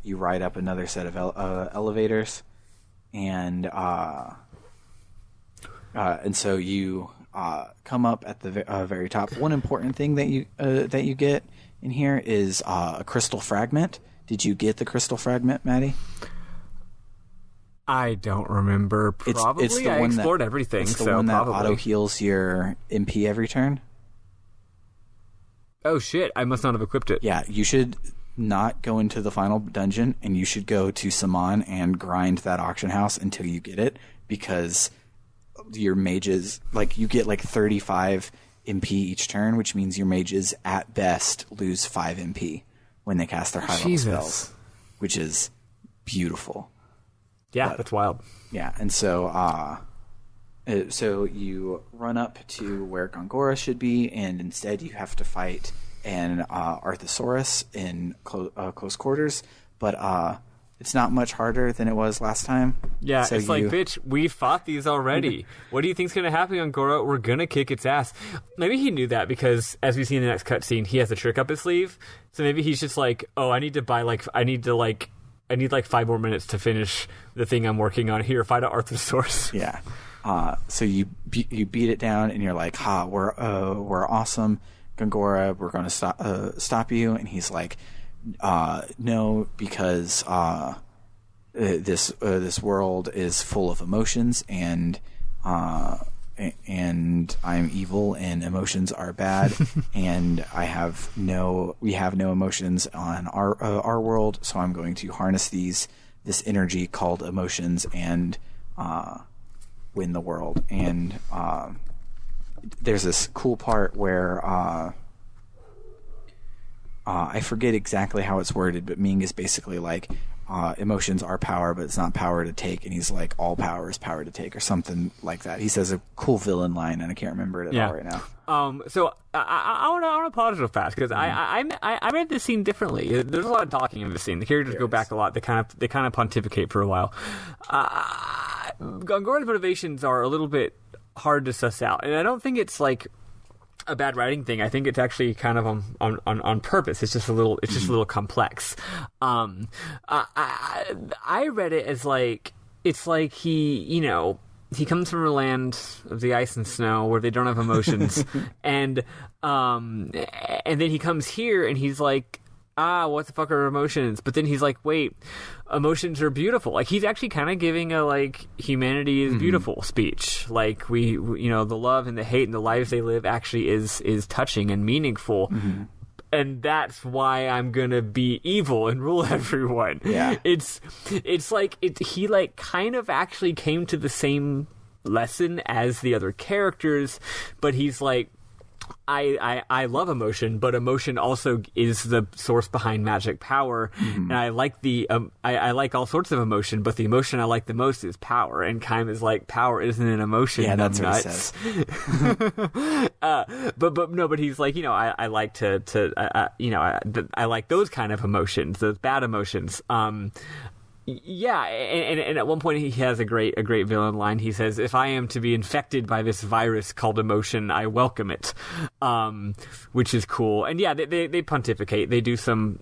you ride up another set of elevators, and so you come up at the very top. One important thing that you get in here is a crystal fragment. Did you get the crystal fragment, Maddie? I don't remember. Probably. It's the I one explored everything. It's the so one that probably. auto heals your MP every turn. Oh shit! I must not have equipped it. Yeah, you should not go into the final dungeon, and you should go to Saman and grind that auction house until you get it, because your mages, like, you get like 35 MP each turn, which means your mages at best lose 5 MP when they cast their high level spells, which is beautiful. Yeah, that's wild. Yeah, and so so you run up to where Gongora should be, and instead you have to fight an Arthosaurus in close quarters, but it's not much harder than it was last time. Yeah, so it's like, bitch, we fought these already. What do you think's going to happen, Gongora? We're going to kick its ass. Maybe he knew that because, as we see in the next cutscene, he has a trick up his sleeve. So maybe he's just like, oh, I need 5 more minutes to finish the thing I'm working on. Here, fight an Arthosaurus. Yeah. So you beat it down, and you're like, we're awesome, Gongora. We're going to stop you. And he's like, no, because this world is full of emotions, and I'm evil, and emotions are bad, and we have no emotions on our world, so I'm going to harness this energy called emotions and win the world. And there's this cool part where I forget exactly how it's worded, but Ming is basically like, emotions are power, but it's not power to take, and he's like, all power is power to take, or something like that. He says a cool villain line, and I can't remember it at all right now. So I want to pause real fast, because I read this scene differently. There's a lot of talking in this scene. The characters go back a lot. They kind of pontificate for a while. Gongora's motivations are a little bit hard to suss out, and I don't think it's like a bad writing thing. I think it's actually kind of on purpose. It's just a little complex. I read it as like, it's like he comes from a land of the ice and snow where they don't have emotions, and then he comes here and he's like, what the fuck are emotions? But then he's like, wait, emotions are beautiful. Like, he's actually kind of giving a, like, humanity is beautiful speech. Like, we the love and the hate and the lives they live actually is touching and meaningful. Mm-hmm. And that's why I'm gonna be evil and rule everyone. Yeah. It's like, he, like, kind of actually came to the same lesson as the other characters, but he's like, I love emotion, but emotion also is the source behind magic power, and I like I like all sorts of emotion, but the emotion I like the most is power. And Kaim is like, power isn't an emotion. Yeah, that's nuts. what he says. But he's like, I like I like those kind of emotions, those bad emotions. Yeah, and at one point he has a great villain line. He says, "If I am to be infected by this virus called emotion, I welcome it," which is cool. And yeah, they pontificate. They do some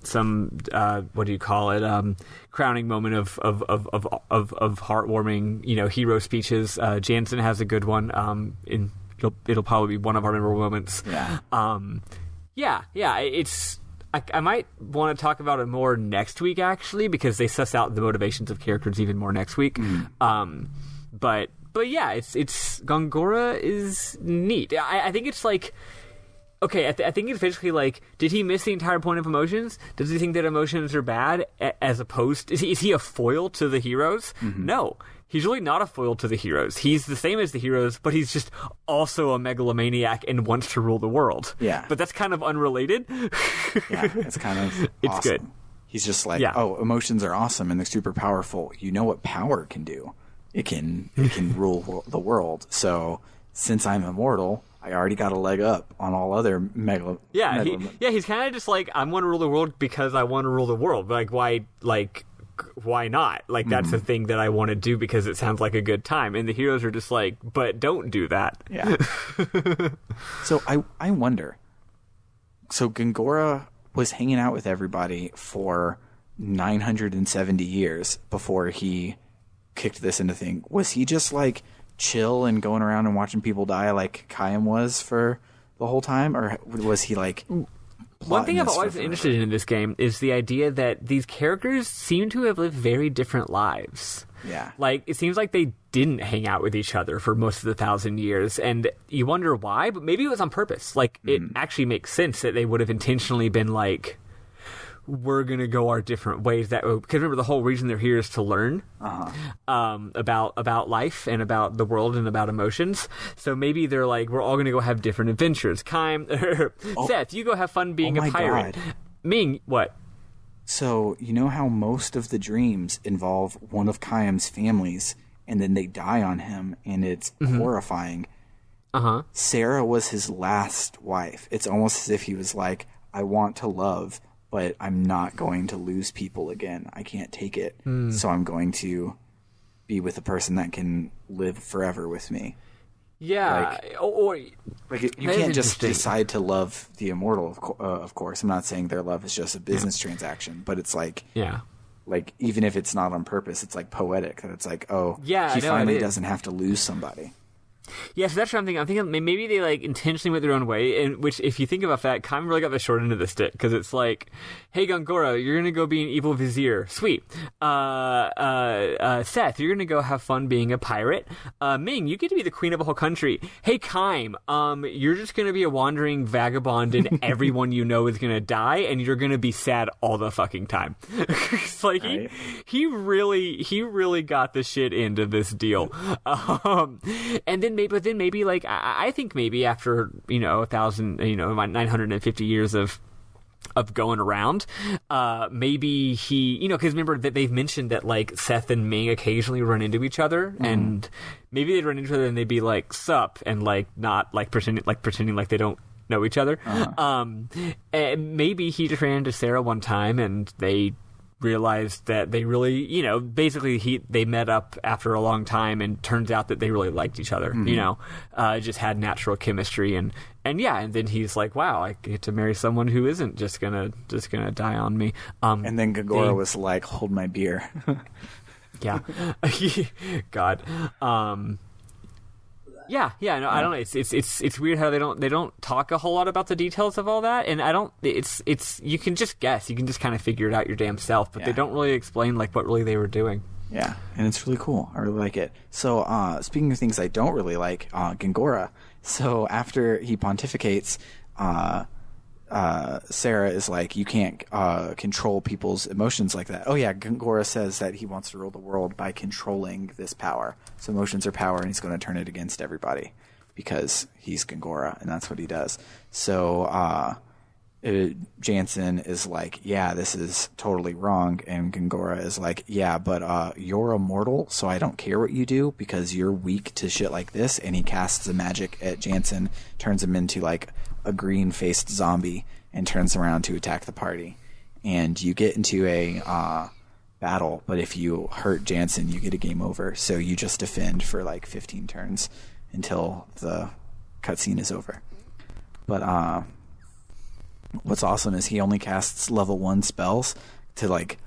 what do you call it? Crowning moment of heartwarming, hero speeches. Jansen has a good one. It'll probably be one of our memorable moments. Yeah. It's. I might want to talk about it more next week, actually, because they suss out the motivations of characters even more next week. But yeah, it's Gongora is neat. I think it's like, okay, I think it's basically like, did he miss the entire point of emotions? Does he think that emotions are bad, as opposed? Is he a foil to the heroes? No. He's really not a foil to the heroes. He's the same as the heroes, but he's just also a megalomaniac and wants to rule the world. Yeah. But that's kind of unrelated. Yeah, it's kind of It's awesome. good. He's just like, oh, emotions are awesome and they're super powerful. You know what power can do? It can rule the world. So since I'm immortal, I already got a leg up on all other he's kind of just like, I want to rule the world because I want to rule the world. Like, why not? Like, that's the thing that I want to do because it sounds like a good time. And the heroes are just like, but don't do that. Yeah. So I wonder. So Gongora was hanging out with everybody for 970 years before he kicked this into thing. Was he just like chill and going around and watching people die like Kaim was for the whole time? Or was he like... One thing I've always been interested in this game is the idea that these characters seem to have lived very different lives. Yeah. Like, it seems like they didn't hang out with each other for most of the 1,000 years, and you wonder why, but maybe it was on purpose. Like, it actually makes sense that they would have intentionally been like, we're going to go our different ways. Because remember, the whole reason they're here is to learn about life and about the world and about emotions. So maybe they're like, we're all going to go have different adventures. Seth, you go have fun being a pirate. God. Ming, what? So, you know how most of the dreams involve one of Kaim's families, and then they die on him, and it's horrifying. Sarah was his last wife. It's almost as if he was like, I want to love, but I'm not going to lose people again. I can't take it. So I'm going to be with a person that can live forever with me. Yeah. You can't just decide to love the immortal, of course. I'm not saying their love is just a business transaction, but it's like... Yeah. Like, even if it's not on purpose, it's like poetic. That it's like, he know, finally doesn't have to lose somebody. Yeah, so that's what I'm thinking. I'm thinking maybe they like intentionally went their own way, and which, if you think about that, Kaim really got the short end of the stick, because it's like, hey Gongora, you're gonna go be an evil vizier, sweet. Seth, you're gonna go have fun being a pirate. Ming, you get to be the queen of a whole country. Hey Kaim, you're just gonna be a wandering vagabond, and everyone you know is gonna die, and you're gonna be sad all the fucking time. It's like right. he really got the shit into this deal. And then maybe like I think maybe after 950 years of going around, maybe he because remember that they've mentioned that like Seth and Ming occasionally run into each other, and maybe they'd run into each other and they'd be like sup, and like not like pretending like they don't know each other. And maybe he just ran into Sarah one time and they realized that they really, basically they met up after a long time, and turns out that they really liked each other. Just had natural chemistry, and then he's like, wow, I get to marry someone who isn't just gonna die on me. And then Gangora was like, hold my beer. Yeah. God. I don't know. It's weird how they don't talk a whole lot about the details of all that, and it's you can just guess, you can just kind of figure it out your damn self, but they don't really explain like what really they were doing. Yeah, and it's really cool. I really like it. So, speaking of things I don't really like, Gangora. So after he pontificates, Sarah is like, you can't control people's emotions like that. Oh yeah, Gangora says that he wants to rule the world by controlling this power. So emotions are power, and he's going to turn it against everybody because he's Gangora, and that's what he does. So Jansen is like, yeah, this is totally wrong, and Gangora is like, yeah, but you're immortal, so I don't care what you do because you're weak to shit like this. And he casts a magic at Jansen, turns him into like a green-faced zombie, and turns around to attack the party. And you get into a battle, but if you hurt Jansen, you get a game over. So you just defend for like 15 turns until the cutscene is over. But what's awesome is he only casts level 1 spells to like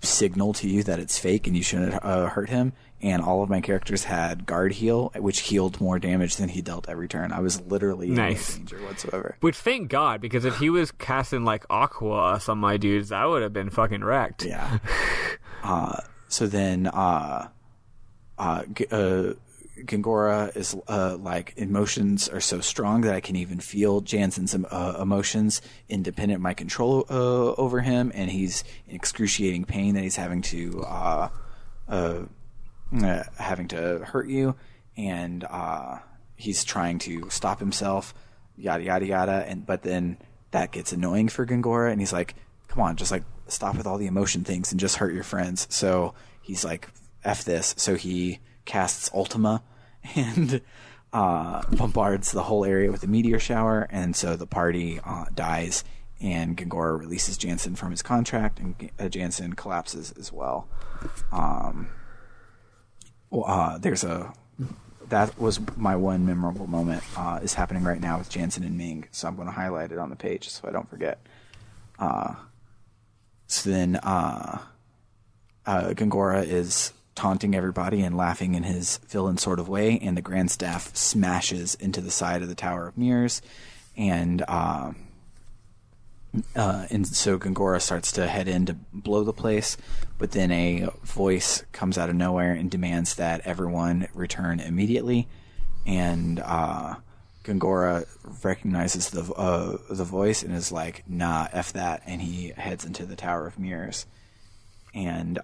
signal to you that it's fake and you shouldn't hurt him. And all of my characters had guard heal, which healed more damage than he dealt every turn. I was literally in no danger whatsoever. Which, thank God, because if he was casting like Aqua on my dudes, I would have been fucking wrecked. Yeah. So then Gangora is like, emotions are so strong that I can even feel Jansen's emotions independent of my control over him, and he's in excruciating pain that he's having to hurt you, and he's trying to stop himself, yada yada yada, but then that gets annoying for Gangora, and he's like, come on, just like stop with all the emotion things and just hurt your friends. So he's like, F this. So he casts Ultima and bombards the whole area with a meteor shower, and so the party dies, and Gangora releases Jansen from his contract, and Jansen collapses as well. That was my one memorable moment is happening right now with Jansen and Ming, so I'm going to highlight it on the page so I don't forget. So then Gangora is taunting everybody and laughing in his villain sort of way, and the Grand Staff smashes into the side of the Tower of Mirrors, and so Gangora starts to head in to blow the place, but then a voice comes out of nowhere and demands that everyone return immediately, and Gangora recognizes the voice and is like, nah, F that, and he heads into the Tower of Mirrors. And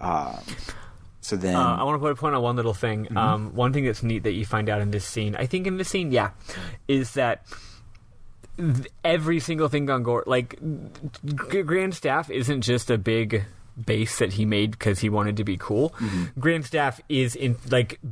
so then I want to put a point on one little thing. Mm-hmm. One thing that's neat that you find out in this scene, I think in this scene, is that every single thing Gangora, like, Grand Staff isn't just a big base that he made because he wanted to be cool. Mm-hmm. Grand Staff is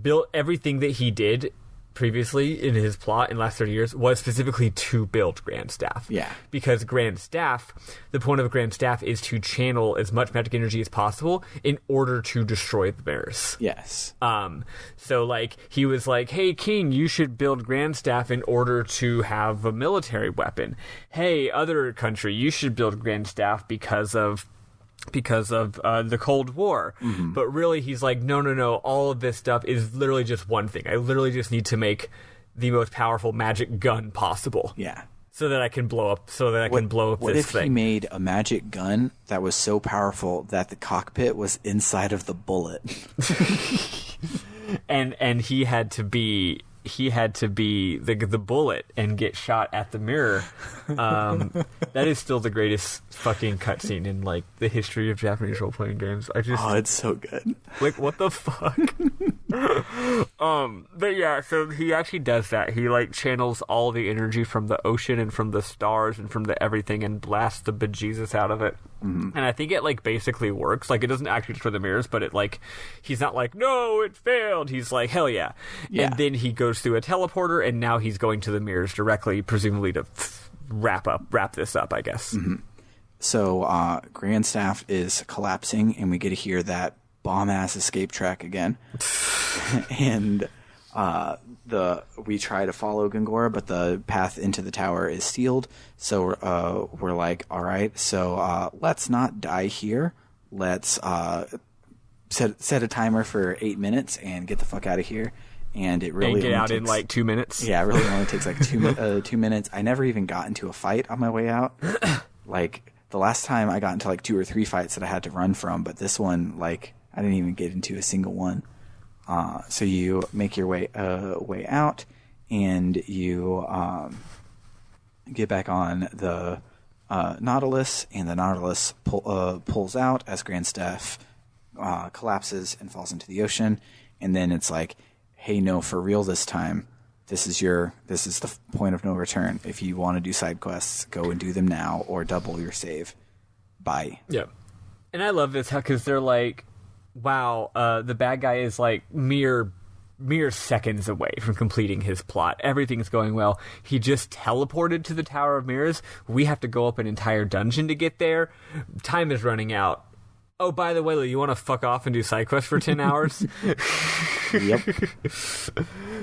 built everything that he did previously in his plot in the last 30 years was specifically to build Grand Staff. Yeah. Because Grand Staff, the point of Grand Staff is to channel as much magic energy as possible in order to destroy the mirrors. Yes. So like he was like, hey King, you should build Grand Staff in order to have a military weapon. Hey, other country, you should build Grand Staff because of the Cold War. Mm-hmm. But really he's like, no, all of this stuff is literally just one thing. I literally just need to make the most powerful magic gun possible. Yeah. So that I can blow up this thing. What if he made a magic gun that was so powerful that the cockpit was inside of the bullet? and he had to be the bullet and get shot at the mirror. That is still the greatest fucking cutscene in like the history of Japanese role playing games. It's so good. Like, what the fuck? But yeah, so he actually does that. He like channels all the energy from the ocean and from the stars and from the everything and blasts the bejesus out of it. Mm-hmm. And I think it like basically works. Like, it doesn't actually destroy the mirrors, but it like, he's not like, no, it failed. He's like, hell yeah. And then he goes through a teleporter, and now he's going to the mirrors directly, presumably to wrap this up, I guess. Mm-hmm. So Grandstaff is collapsing, and we get to hear that bomb-ass escape track again. And we try to follow Gangora, but the path into the tower is sealed. So we're like, all right, so let's not die here. Let's set a timer for 8 minutes and get the fuck out of here. And it really and get only out takes, in like 2 minutes. Yeah, it really only takes like 2 minutes. I never even got into a fight on my way out. Like the last time I got into like 2 or 3 fights that I had to run from, but this one, like, I didn't even get into a single one. So you make your way out, and you get back on the Nautilus, and the Nautilus pulls out as Grandstaff collapses and falls into the ocean. And then it's like, hey, no, for real this time. This is the point of no return. If you want to do side quests, go and do them now, or double your save. Bye. Yeah, and I love this because they're like, wow, the bad guy is like mere seconds away from completing his plot. Everything's going well. He just teleported to the Tower of Mirrors. We have to go up an entire dungeon to get there. Time is running out. Oh, by the way, you want to fuck off and do side quests for 10 hours? Yep. It's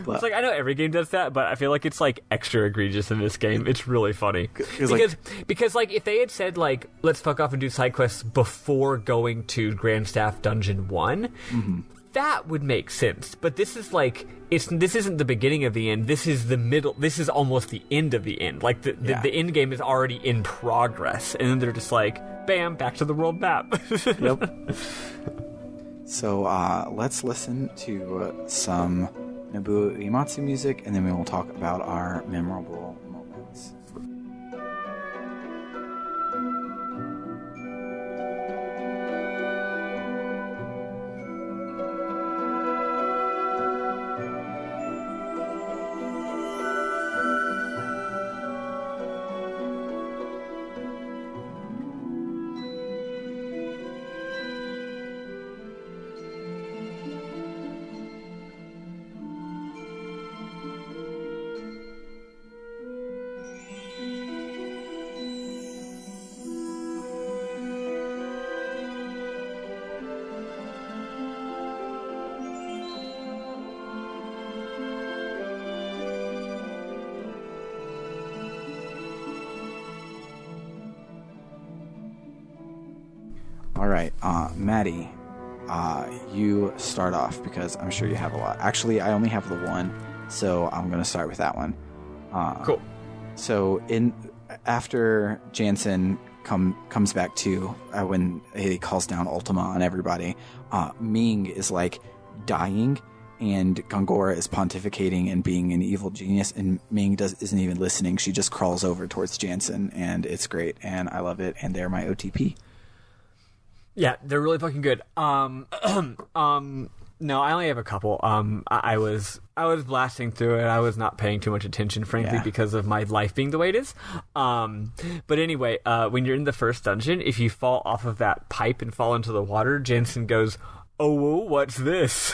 like, I know every game does that, but I feel like it's like extra egregious in this game. It's really funny. Because like if they had said like, let's fuck off and do side quests before going to Grandstaff Dungeon 1, that would make sense. But this is like, this isn't the beginning of the end. This is the middle. This is almost the end of the end. Like the end game is already in progress, and then they're just like, bam, back to the world map. Yep. So let's listen to some Nobuo Uematsu music, and then we will talk about our memorable moments. All right, Maddie, you start off because I'm sure you have a lot. Actually, I only have the one, so I'm going to start with that one. Cool. So after Jansen comes back to when he calls down Ultima on everybody, Ming is like dying, and Gangora is pontificating and being an evil genius, and Ming isn't even listening. She just crawls over towards Jansen, and it's great, and I love it, and they're my OTP. Yeah, they're really fucking good. No, I only have a couple. I was blasting through it. I was not paying too much attention, frankly, because of my life being the way it is. But anyway, when you're in the first dungeon, if you fall off of that pipe and fall into the water, Jensen goes, "Oh, what's this?"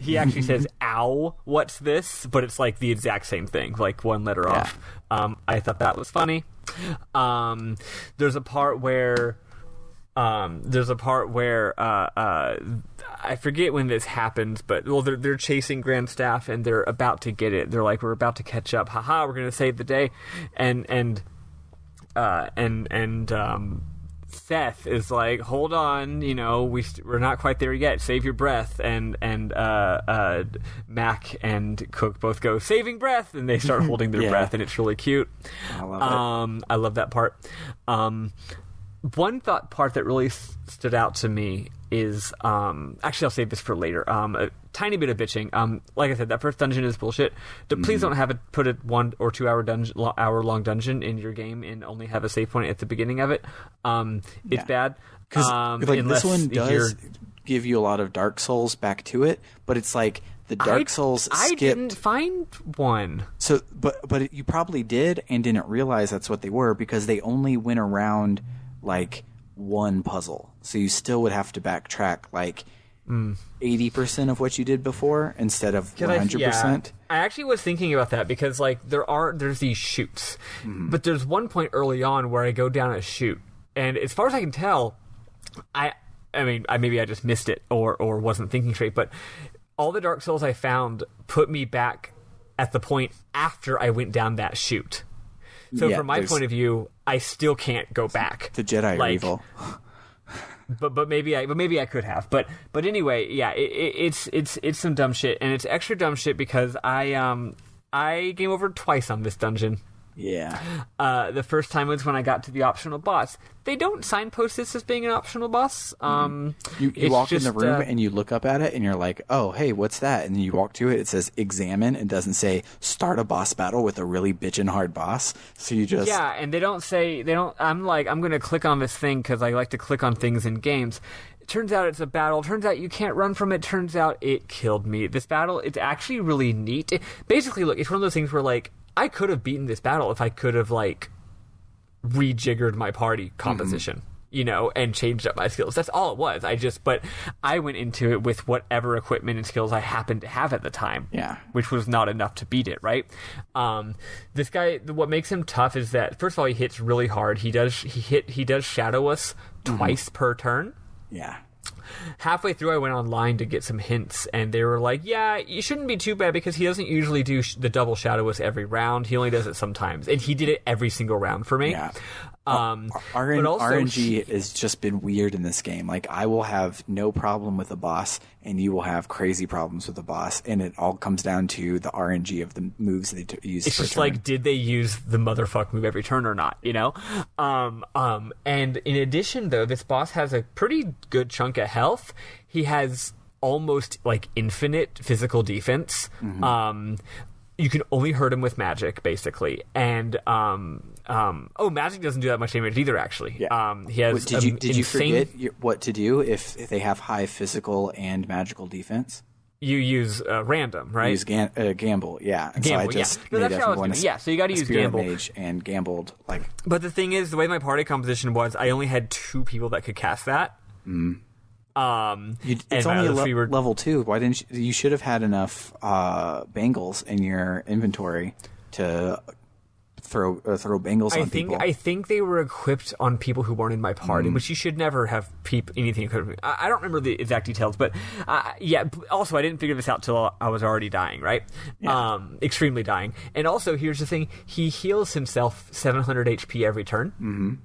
He actually says, "Ow, what's this?" But it's like the exact same thing, like one letter off. I thought that was funny. There's a part where I forget when this happens, but they're chasing Grandstaff and they're about to get it. They're like, we're about to catch up. Haha, we're gonna save the day. And Seth is like, hold on, we're not quite there yet. Save your breath. And Mac and Cook both go, saving breath, and they start holding their breath, and it's really cute. I love it. I love that part. One part that really stood out to me is actually I'll save this for later. A tiny bit of bitching. Like I said, that first dungeon is bullshit. Please don't put a 1 or 2 hour long dungeon in your game and only have a save point at the beginning of it. It's bad because this one does give you a lot of Dark Souls back to it, but it's like the Dark Souls skipped. I didn't find one. So, but you probably did and didn't realize that's what they were, because they only went around like one puzzle, so you still would have to backtrack like 80% of what you did before instead of 100%. I actually was thinking about that because like there's these chutes, but there's one point early on where I go down a chute, and as far as I can tell, I mean maybe I just missed it or wasn't thinking straight, but all the Dark Souls I found put me back at the point after I went down that chute. So from my point of view, I still can't go back. The Jedi are evil. But maybe I could have. But anyway, yeah, it's some dumb shit, and it's extra dumb shit because I game over twice on this dungeon. Yeah. The first time was when I got to the optional boss. They don't signpost this as being an optional boss. You walk in the room and you look up at it and you're like, oh, hey, what's that? And then you walk to it. It says examine. It doesn't say start a boss battle with a really bitchin' hard boss. So you just... Yeah, and I'm like, I'm going to click on this thing because I like to click on things in games. It turns out it's a battle. Turns out you can't run from it. Turns out it killed me. This battle, it's actually really neat. Basically, look, it's one of those things where, like, I could have beaten this battle if I could have, like, rejiggered my party composition, you know, and changed up my skills. That's all it was. But I went into it with whatever equipment and skills I happened to have at the time. Yeah. Which was not enough to beat it, right? This guy, what makes him tough is that, first of all, he hits really hard. He does shadow us twice per turn. Yeah. Halfway through, I went online to get some hints, and they were like, yeah, you shouldn't be too bad because he doesn't usually do the double shadow us every round. He only does it sometimes. And he did it every single round for me. Yeah. But also, RNG has just been weird in this game. Like, I will have no problem with a boss, and you will have crazy problems with a boss, and it all comes down to the RNG of the moves they use. It's per just turn. like, did they use the motherfuck move every turn or not? You know. And in addition, though, this boss has a pretty good chunk of health. He has almost like infinite physical defense. You can only hurt him with magic, basically, and magic doesn't do that much damage either. Actually, yeah. He has. Did you forget what to do if they have high physical and magical defense? You use random, right? Use gamble, yeah. And gamble, so I just No, that's how I was doing. Yeah, so you got to use gamble. Mage and gambled like. But the thing is, the way my party composition was, I only had 2 people that could cast that. It's only level 2. Why didn't you should have had enough bangles in your inventory to throw bangles on people. I think they were equipped on people who weren't in my party, which you should never have anything equipped. I don't remember the exact details, but also I didn't figure this out till I was already dying, right? Yeah. Extremely dying. And also, here's the thing: he heals himself 700 HP every turn.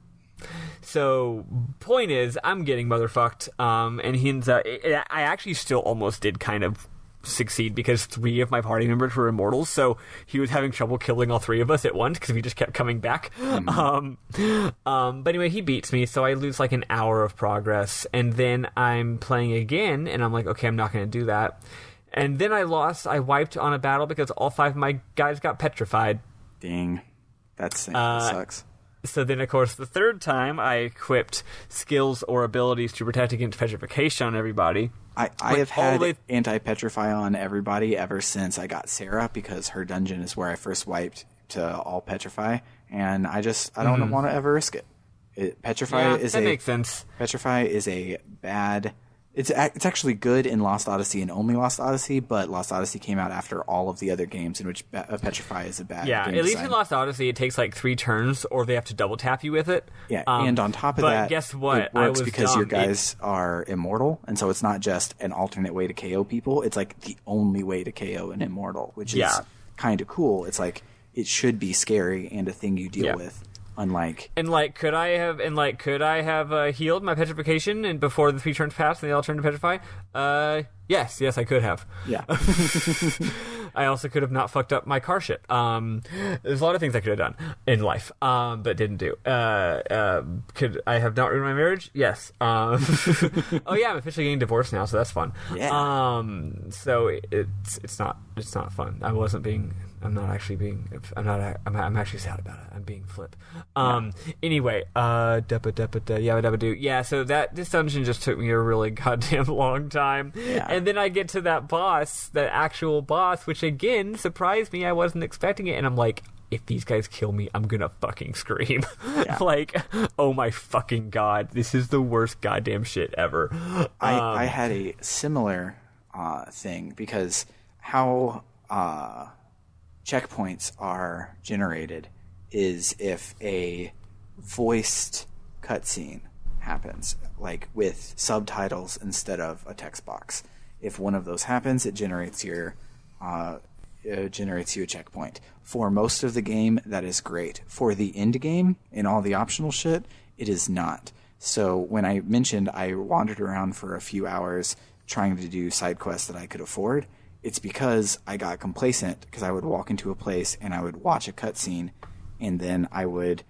So, point is, I'm getting motherfucked, and I actually still almost did kind of succeed because 3 of my party members were immortals, so he was having trouble killing all 3 of us at once because we just kept coming back. But anyway, he beats me, so I lose like an hour of progress, and then I'm playing again, and I'm like, okay, I'm not going to do that. And then I wiped on a battle because all 5 of my guys got petrified. Dang. That sucks. So then, of course, the third time, I equipped skills or abilities to protect against petrification on everybody. I have had anti-petrify on everybody ever since I got Sarah, because her dungeon is where I first wiped to all petrify, and I don't want to ever risk it. Petrify makes sense. Petrify is a bad... It's actually good in Lost Odyssey and only Lost Odyssey, but Lost Odyssey came out after all of the other games in which Petrify is a bad game at least in Lost Odyssey, it takes like 3 turns, or they have to double tap you with it. Yeah, and on top of that, guess what? It works because your guys are immortal, and so it's not just an alternate way to KO people. It's like the only way to KO an immortal, which is kind of cool. It's like, it should be scary and a thing you deal with. Could I have healed my petrification and before the 3 turns passed and they all turned to petrify? Yes, I could have. Yeah. I also could have not fucked up my car shit. There's a lot of things I could have done in life, but didn't do. Could I have not ruined my marriage? Yes. Oh yeah, I'm officially getting divorced now, so that's fun. Yeah. So it's not fun. I wasn't being I'm not actually being. I'm actually sad about it. I'm being flip. Anyway, yeah. So this dungeon just took me a really goddamn long time, and then I get to that boss, that actual boss, which again surprised me. I wasn't expecting it, and I'm like, if these guys kill me, I'm gonna fucking scream. Like, oh my fucking god, this is the worst goddamn shit ever. I had a similar thing, because how checkpoints are generated is if a voiced cutscene happens, like with subtitles instead of a text box. If one of those happens, it generates you a checkpoint. For most of the game, that is great. For the end game and all the optional shit, it is not. So when I mentioned I wandered around for a few hours trying to do side quests that I could afford, it's because I got complacent, because I would walk into a place and I would watch a cutscene, and then I would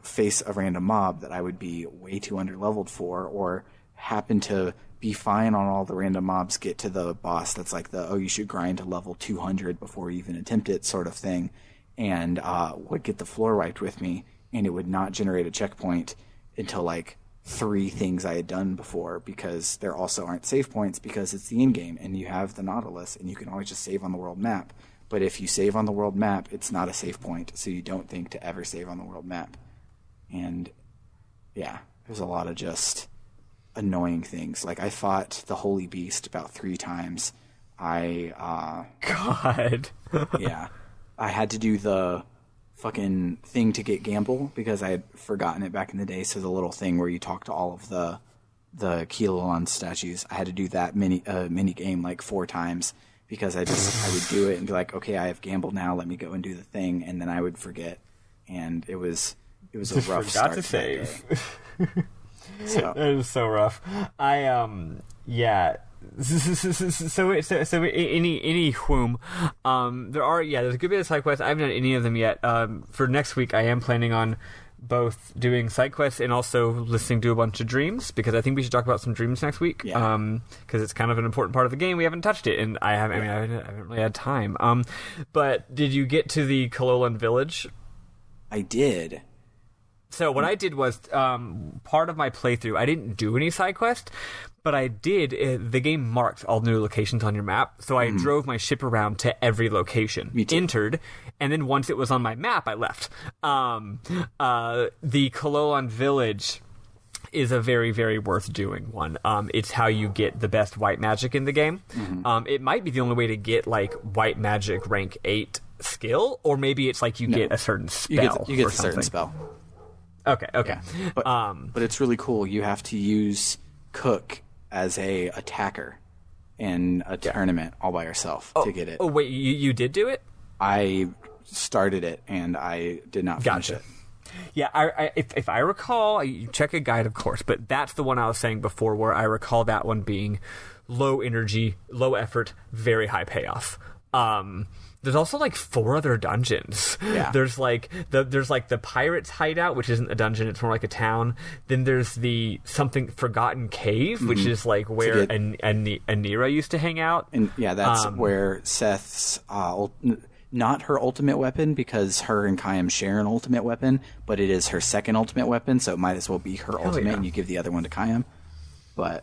face a random mob that I would be way too underleveled for, or happen to be fine on all the random mobs, get to the boss that's like you should grind to level 200 before you even attempt it sort of thing, and would get the floor wiped with me, and it would not generate a checkpoint until like 3 things I had done before, because there also aren't save points, because it's the end game and you have the Nautilus and you can always just save on the world map. But if you save on the world map, it's not a save point, so you don't think to ever save on the world map. And yeah, there's a lot of just annoying things. Like, I fought the Holy Beast about 3 times. God. Yeah. I had to do the fucking thing to get Gamble, because I had forgotten it back in the day. So the little thing where you talk to all of the Kilolon statues, I had to do that mini game like 4 times, because I would do it and be like, okay, I have Gamble now, let me go and do the thing, and then I would forget, and it was a rough start to save. So that is so rough. So any whom there's a good bit of side quests. I haven't done any of them yet. For next week, I am planning on both doing side quests and also listening to a bunch of dreams, because I think we should talk about some dreams next week. Because it's kind of an important part of the game. We haven't touched it, and I haven't really had time. But did you get to the Kilolon village? I did. So what I did was, part of my playthrough, I didn't do any side quest, but I did. The game marked all new locations on your map, so I drove my ship around to every location, entered, and then once it was on my map, I left. The Kilolon village is a very, very worth doing one. It's how you get the best white magic in the game. It might be the only way to get like white magic rank 8 skill, or maybe it's like you get a certain spell. You get a certain spell. Okay. Yeah. But it's really cool. You have to use Cook as a attacker in a tournament all by yourself to get it. Oh, wait, you did do it? I started it, and I did not finish it. Yeah, if I recall, you check a guide, of course, but that's the one I was saying before, where I recall that one being low energy, low effort, very high payoff. There's also like 4 other dungeons. Yeah. There's like the pirates' hideout, which isn't a dungeon; it's more like a town. Then there's the something forgotten cave, which is like where Anira used to hang out. And yeah, that's where Seth's not her ultimate weapon, because her and Kayam share an ultimate weapon, but it is her second ultimate weapon, so it might as well be her ultimate, and you give the other one to Kayam. But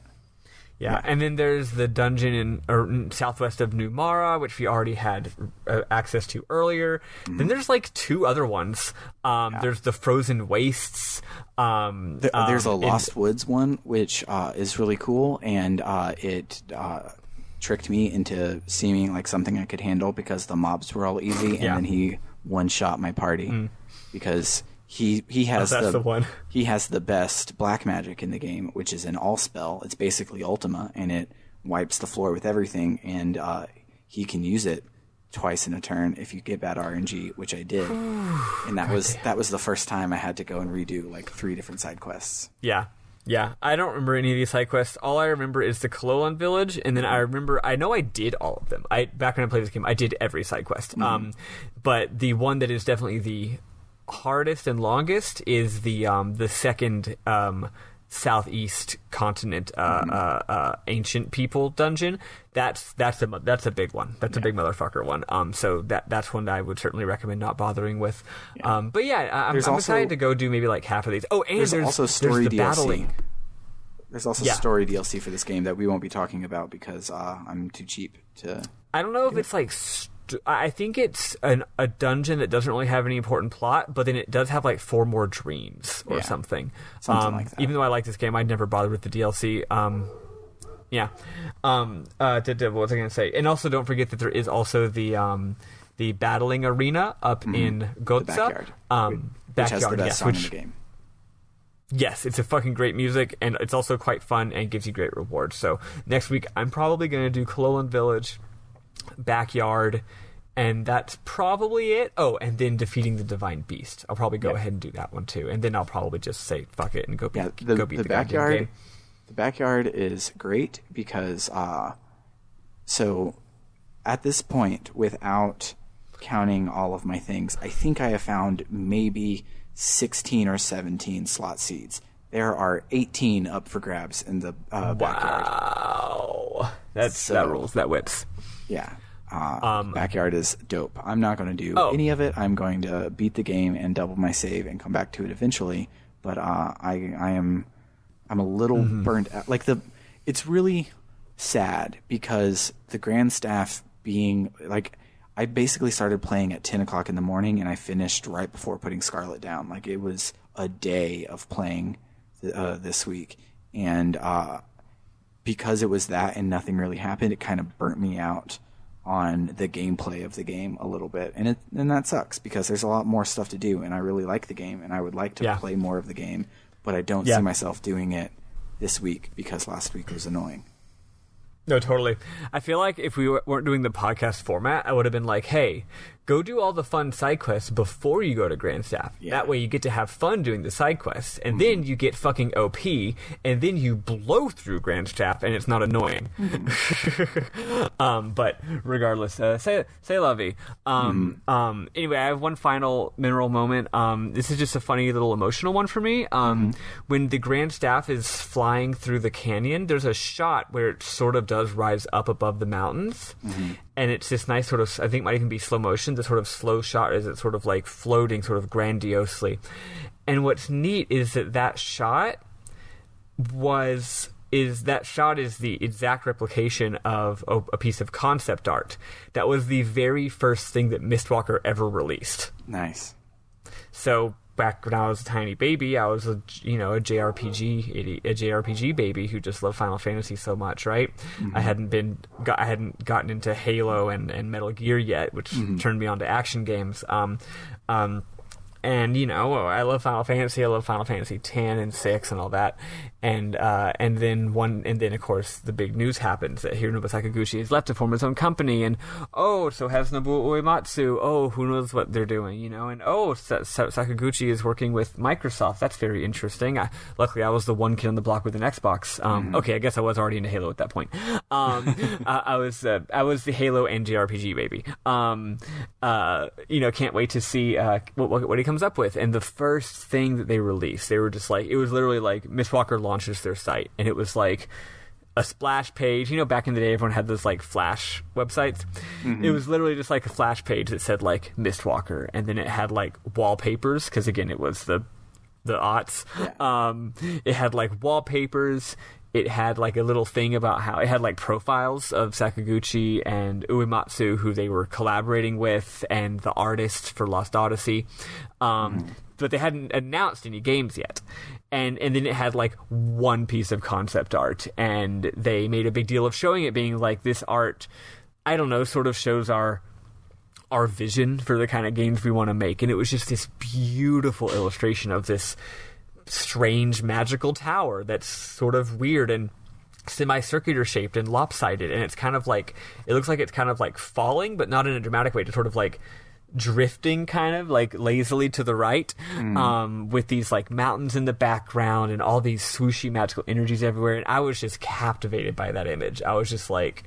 yeah, and then there's the dungeon in southwest of New Mara, which we already had access to earlier. Then there's like 2 other ones. There's the Frozen Wastes. There's a Lost Woods one, which is really cool, and it tricked me into seeming like something I could handle, because the mobs were all easy, and then he one-shot my party, because he has the one. He has the best black magic in the game, which is an all spell. It's basically Ultima, and it wipes the floor with everything, and he can use it twice in a turn if you get bad RNG, which I did. And that was the first time I had to go and redo like 3 different side quests. Yeah, I don't remember any of these side quests. All I remember is the Kilolon village, and then I know I did all of them. Back when I played this game, I did every side quest. But the one that is definitely the hardest and longest is the second southeast continent ancient people dungeon. That's a big one. That's a big motherfucker one. So that's one that I would certainly recommend not bothering with. But yeah, I'm excited to go do maybe like half of these. Oh, and there's also story the DLC. battling. There's also story DLC for this game that we won't be talking about because I'm too cheap to. I don't know if it's like. I think it's a dungeon that doesn't really have any important plot, but then it does have like 4 more dreams or something. Something like that. Even though I like this game, I'd never bothered with the DLC. What was I going to say? And also, don't forget that there is also the battling arena up in Gotza. The backyard. Which has the best song in the game. Yes, it's a fucking great music, and it's also quite fun and gives you great rewards. So next week, I'm probably going to do Kalolan Village, Backyard, and that's probably it. Oh, and then defeating the Divine Beast. I'll probably go ahead and do that one too, and then I'll probably just say fuck it and go beat the Backyard game. The Backyard is great because so at this point, without counting all of my things, I think I have found maybe 16 or 17 slot seeds. There are 18 up for grabs in the Backyard. Wow, that rules. That whips. Yeah. Backyard is dope. I'm not going to do any of it. I'm going to beat the game and double my save and come back to it eventually. But I'm a little burnt out. Like it's really sad because the Grand Staff being like, I basically started playing at 10 o'clock in the morning and I finished right before putting Scarlet down. Like it was a day of playing this week, and because it was that and nothing really happened, it kind of burnt me out on the gameplay of the game a little bit, and that sucks because there's a lot more stuff to do, and I really like the game, and I would like to play more of the game, but I don't see myself doing it this week because last week was annoying. No, totally. I feel like if we weren't doing the podcast format, I would have been like, hey, go do all the fun side quests before you go to Grand Staff. Yeah. That way you get to have fun doing the side quests, and then you get fucking OP, and then you blow through Grand Staff, and it's not annoying. But regardless, say la vie. Anyway, I have one final mineral moment. This is just a funny little emotional one for me. When the Grand Staff is flying through the canyon, there's a shot where it sort of does rise up above the mountains, and it's this nice sort of, I think it might even be slow motion, the sort of slow shot as it's sort of like floating sort of grandiosely. And what's neat is that shot is the exact replication of a piece of concept art that was the very first thing that Mistwalker ever released. Nice. So back when I was a tiny baby, I was a JRPG baby who just loved Final Fantasy so much, right? I hadn't gotten into Halo and Metal Gear yet, which turned me on to action games. And I love Final Fantasy. I love Final Fantasy 10 and 6 and all that. And then of course the big news happens that Hironobu Sakaguchi has left to form his own company, and so has Nobuo Uematsu. Who knows what they're doing, and Sakaguchi is working with Microsoft. That's very interesting. Luckily I was the one kid on the block with an Xbox. Okay, I guess I was already into Halo at that point. I was the Halo and JRPG baby. Can't wait to see what he comes up with. And the first thing that they released, they were just like, it was literally like Mistwalker launches their site, and it was like a splash page. Back in the day everyone had those like Flash websites. It was literally just like a Flash page that said like Mistwalker, and then it had like wallpapers, because again it was the aughts. It had like wallpapers. It had like a little thing about how it had like profiles of Sakaguchi and Uematsu, who they were collaborating with, and the artist for Lost Odyssey. But they hadn't announced any games yet. And then it had like one piece of concept art, and they made a big deal of showing it, being like, this art, I don't know, sort of shows our vision for the kind of games we want to make. And it was just this beautiful illustration of this strange magical tower that's sort of weird and semicircular shaped and lopsided, and it's kind of like, it looks like it's kind of like falling, but not in a dramatic way, to sort of like drifting kind of like lazily to the right, with these like mountains in the background and all these swooshy magical energies everywhere. And I was just captivated by that image. I was just like,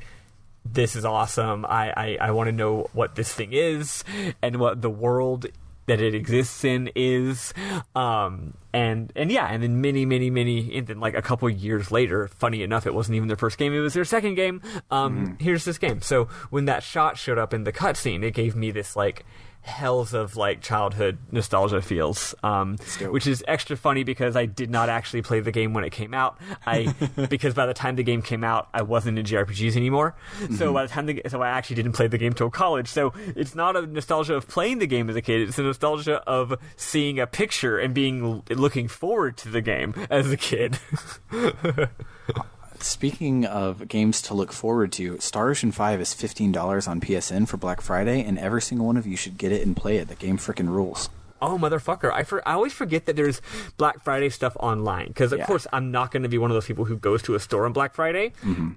this is awesome. I want to know what this thing is and what the world that it exists in is, and then many, and then like a couple years later, funny enough, it wasn't even their first game, it was their second game. Here's this game. So when that shot showed up in the cutscene, it gave me this like hells of like childhood nostalgia feels, which is extra funny because I did not actually play the game when it came out. Because by the time the game came out, I wasn't into JRPGs anymore. So by the time I actually didn't play the game till college. So it's not a nostalgia of playing the game as a kid. It's a nostalgia of seeing a picture and looking forward to the game as a kid. Speaking of games to look forward to, Star Ocean 5 is $15 on PSN for Black Friday, and every single one of you should get it and play it. The game frickin' rules. Oh, motherfucker. I always forget that there's Black Friday stuff online, because, of course, I'm not going to be one of those people who goes to a store on Black Friday.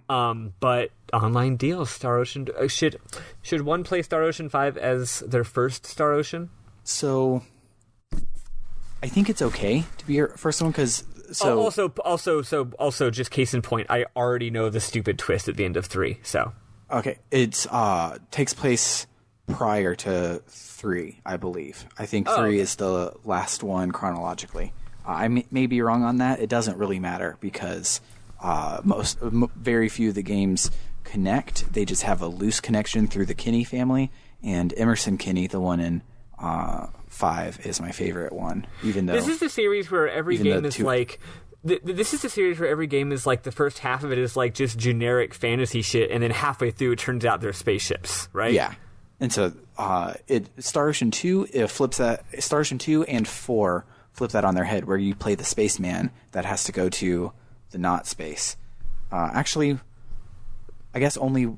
But online deals, Star Ocean... should one play Star Ocean 5 as their first Star Ocean? So, I think it's okay to be your first one, because... Also, just case in point, I already know the stupid twist at the end of 3, so... Okay, it's takes place prior to 3, I believe. I think 3 is the last one chronologically. I may be wrong on that. It doesn't really matter because very few of the games connect. They just have a loose connection through the Kinney family, and Emerson Kinney, the one in 5, is my favorite one. Even though this is the series where every game is like. This is the series where every game is like the first half of it is like just generic fantasy shit, and then halfway through it turns out they're spaceships, right? Yeah. And so Star Ocean 2 flips that. Star Ocean 2 and 4 flip that on their head, where you play the spaceman that has to go to the not space. Actually, I guess only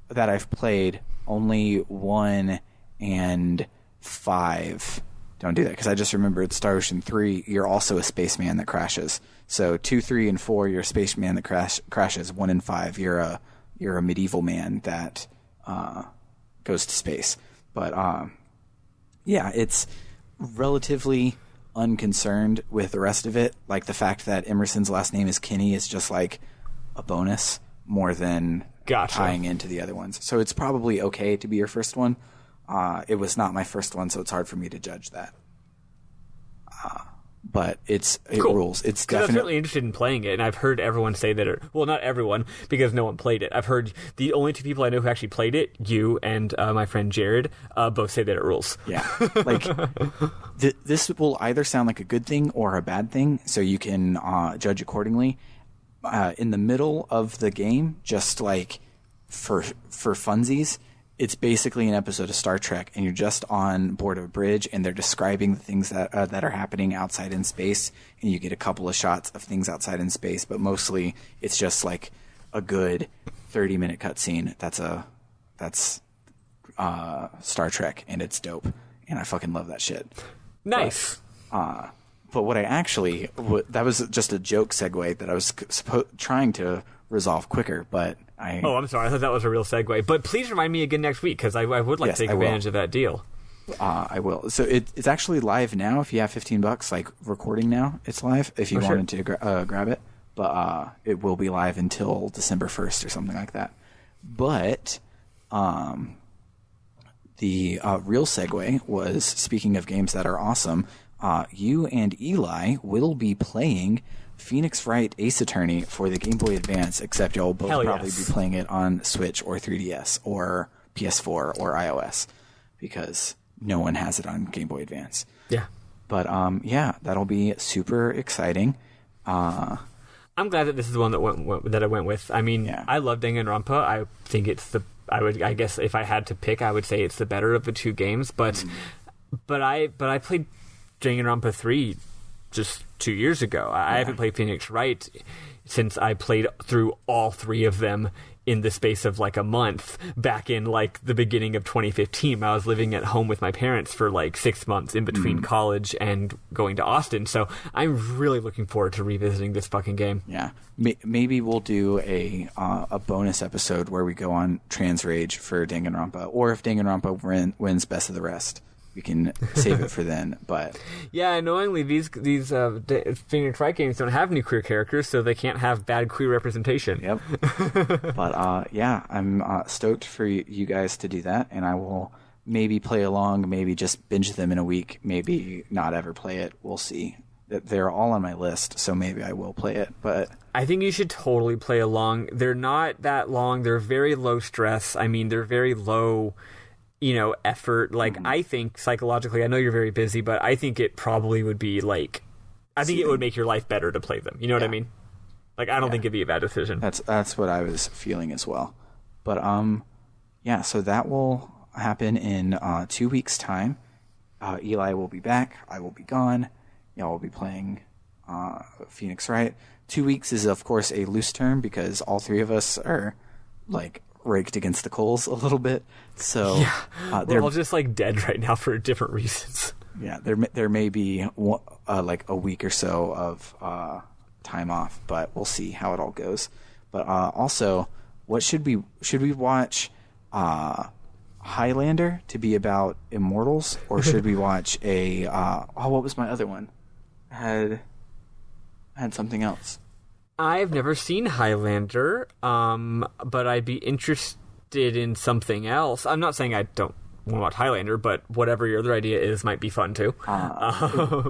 that I've played, only 1 and 5 don't do that, because I just remembered Star Ocean 3, you're also a spaceman that crashes. So 2, 3, and 4, you're a spaceman that crashes. 1 and 5, you're a medieval man that goes to space. But yeah, it's relatively unconcerned with the rest of it. Like the fact that Emerson's last name is Kinney is just like a bonus more than tying into the other ones. So it's probably okay to be your first one. It was not my first one, so it's hard for me to judge that. But it rules. It's definitely. I'm certainly interested in playing it, and I've heard everyone say that. Well, not everyone, because no one played it. I've heard the only 2 people I know who actually played it, you and my friend Jared, both say that it rules. Yeah, like this will either sound like a good thing or a bad thing, so you can judge accordingly. In the middle of the game, just like for funsies, it's basically an episode of Star Trek, and you're just on board a bridge, and they're describing the things that are happening outside in space, and you get a couple of shots of things outside in space, but mostly it's just like a good 30-minute cutscene. That's Star Trek, and it's dope, and I fucking love that shit. Nice. But what I actually that was just a joke segue that I was trying to resolve quicker, but Oh, I'm sorry. I thought that was a real segue. But please remind me again next week, because I would like to take advantage of that deal. I will. So it's actually live now. If you have $15, like recording now, it's live. If you wanted to grab it, but it will be live until December 1st or something like that. But the real segue was, speaking of games that are awesome, you and Eli will be playing Phoenix Wright Ace Attorney for the Game Boy Advance, except you'll both probably be playing it on Switch or 3DS or PS4 or iOS, because no one has it on Game Boy Advance. Yeah. But yeah, that'll be super exciting. I'm glad that this is the one that I went with. I mean, I love Danganronpa. I think it's I guess if I had to pick, I would say it's the better of the 2 games. But I played Danganronpa 3 just 2 years ago. I haven't played Phoenix Wright since I played through all 3 of them in the space of like a month back in like the beginning of 2015. I was living at home with my parents for like 6 months in between college and going to Austin. So I'm really looking forward to revisiting this fucking game. Yeah. Maybe we'll do a bonus episode where we go on Trans Rage for Danganronpa, or if Danganronpa wins Best of the Rest, we can save it for then. But yeah, annoyingly, these Phoenix Wright games don't have any queer characters, so they can't have bad queer representation. Yep. But yeah, I'm stoked for you guys to do that, and I will maybe play along, maybe just binge them in a week, maybe not ever play it. We'll see. They're all on my list, so maybe I will play it. But I think you should totally play along. They're not that long. They're very low stress. I mean, they're very low, effort. Like, I think psychologically, I know you're very busy, but I think it probably would be like, I think it would make your life better to play them. You know what I mean? Like, I don't think it'd be a bad decision. That's what I was feeling as well. But so that will happen in 2 weeks' time. Eli will be back. I will be gone. We'll be playing Phoenix Wright. 2 weeks is, of course, a loose term because all three of us are, like, raked against the coals a little bit. So we're all just, like, dead right now for different reasons. Yeah, there may be, like, a week or so of time off, but we'll see how it all goes. But also, what should we watch Highlander to be about immortals, or should we watch a what was my other one? I had something else. I've never seen Highlander, but I'd be interested in something else. I'm not saying I don't want to watch Highlander, but whatever your other idea is might be fun too.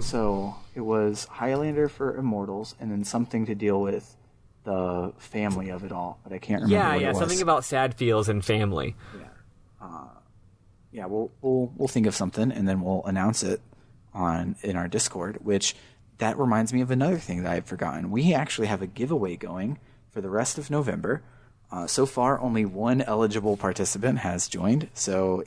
So it was Highlander for immortals, and then something to deal with the family of it all, but I can't remember what it was. Something about sad feels and family. We'll think of something, and then we'll announce it in our Discord, which that reminds me of another thing that I've forgotten. We actually have a giveaway going for the rest of November. So far, only one eligible participant has joined, so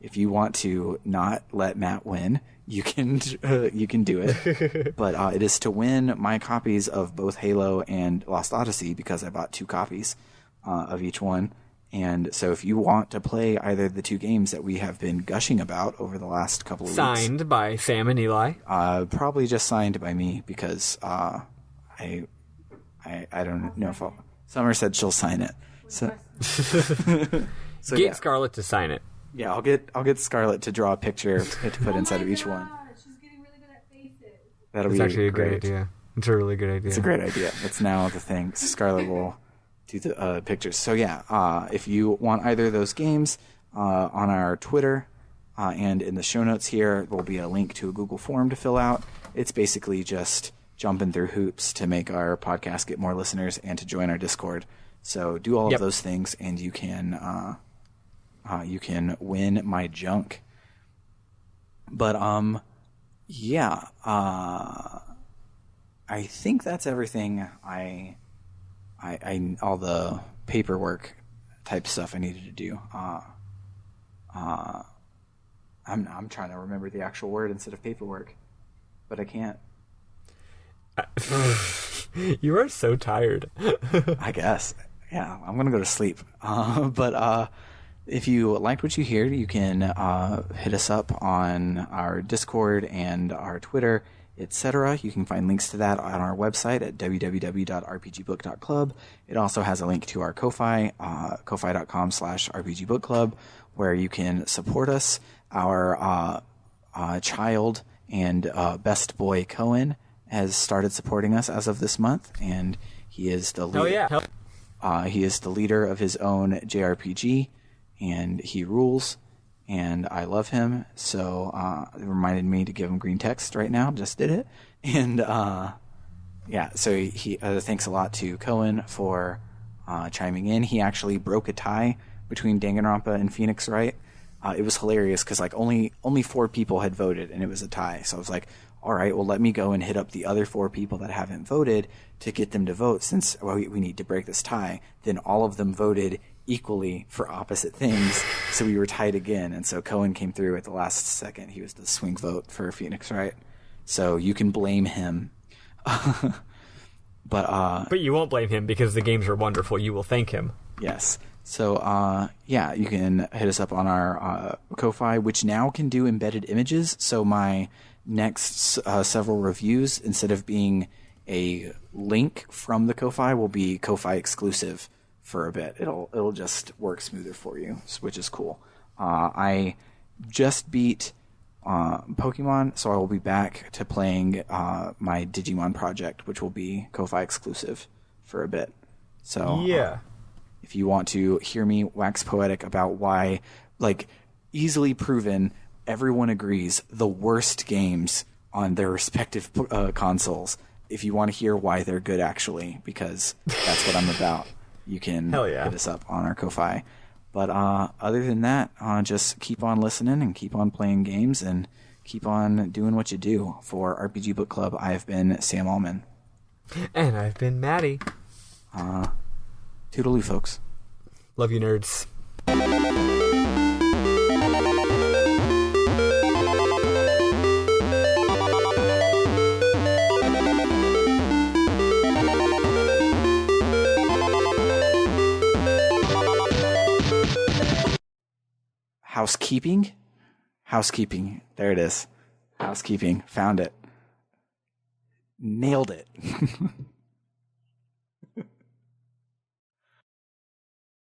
if you want to not let Matt win, you can do it. But it is to win my copies of both Halo and Lost Odyssey, because I bought 2 copies of each one. And so if you want to play either of the 2 games that we have been gushing about over the last couple of weeks. Signed by Sam and Eli? Probably just signed by me, because I don't know if Summer said she'll sign it. So get Scarlett to sign it. Yeah, I'll get Scarlett to draw a picture to put inside of each one. She's getting really good at faces. That's actually a great idea. It's a really good idea. It's a great idea. That's now the thing. Scarlett will do the pictures. So if you want either of those games, on our Twitter and in the show notes here, there will be a link to a Google form to fill out. It's basically just jumping through hoops to make our podcast get more listeners and to join our Discord. So do all of those things, and you can win my junk. But I think that's everything. I all the paperwork type stuff I needed to do. I'm trying to remember the actual word instead of paperwork, but I can't. You are so tired. I guess. Yeah, I'm gonna go to sleep. But if you liked what you hear, you can hit us up on our Discord and our Twitter, etc. You can find links to that on our website at www.rpgbook.club. It also has a link to our Ko-Fi, ko-fi.com/rpgbookclub, where you can support us. Our child and best boy Cohen has started supporting us as of this month, and he is the leader. He is the leader of his own JRPG, and he rules. And I love him, so it reminded me to give him green text right now. Just did it. And so he thanks a lot to Cohen for chiming in. He actually broke a tie between Danganronpa and Phoenix Wright. It was hilarious because only 4 people had voted, and it was a tie. So I was like, all right, well, let me go and hit up the other 4 people that haven't voted to get them to vote, since we need to break this tie. Then all of them voted equally for opposite things, so we were tied again. And so Cohen came through at the last second. He was the swing vote for Phoenix Wright, so you can blame him. But you won't blame him, because the games are wonderful. You will thank him. Yes. So you can hit us up on our Ko-Fi, which now can do embedded images. So my next several reviews, instead of being a link from the Ko-Fi, will be Ko-Fi exclusive for a bit. It'll just work smoother for you, which is cool. I just beat Pokemon, so I will be back to playing my Digimon project, which will be Ko-Fi exclusive for a bit. So if you want to hear me wax poetic about why, easily proven, everyone agrees, the worst games on their respective consoles. If you want to hear why they're good, actually, because that's what I'm about, you can Hell yeah. hit us up on our Ko-Fi. But other than that, just keep on listening and keep on playing games and keep on doing what you do. For RPG Book Club, I have been Sam Allman. And I've been Maddie. Toodaloo, folks. Love you, nerds. Housekeeping. There it is. Housekeeping. Found it. Nailed it.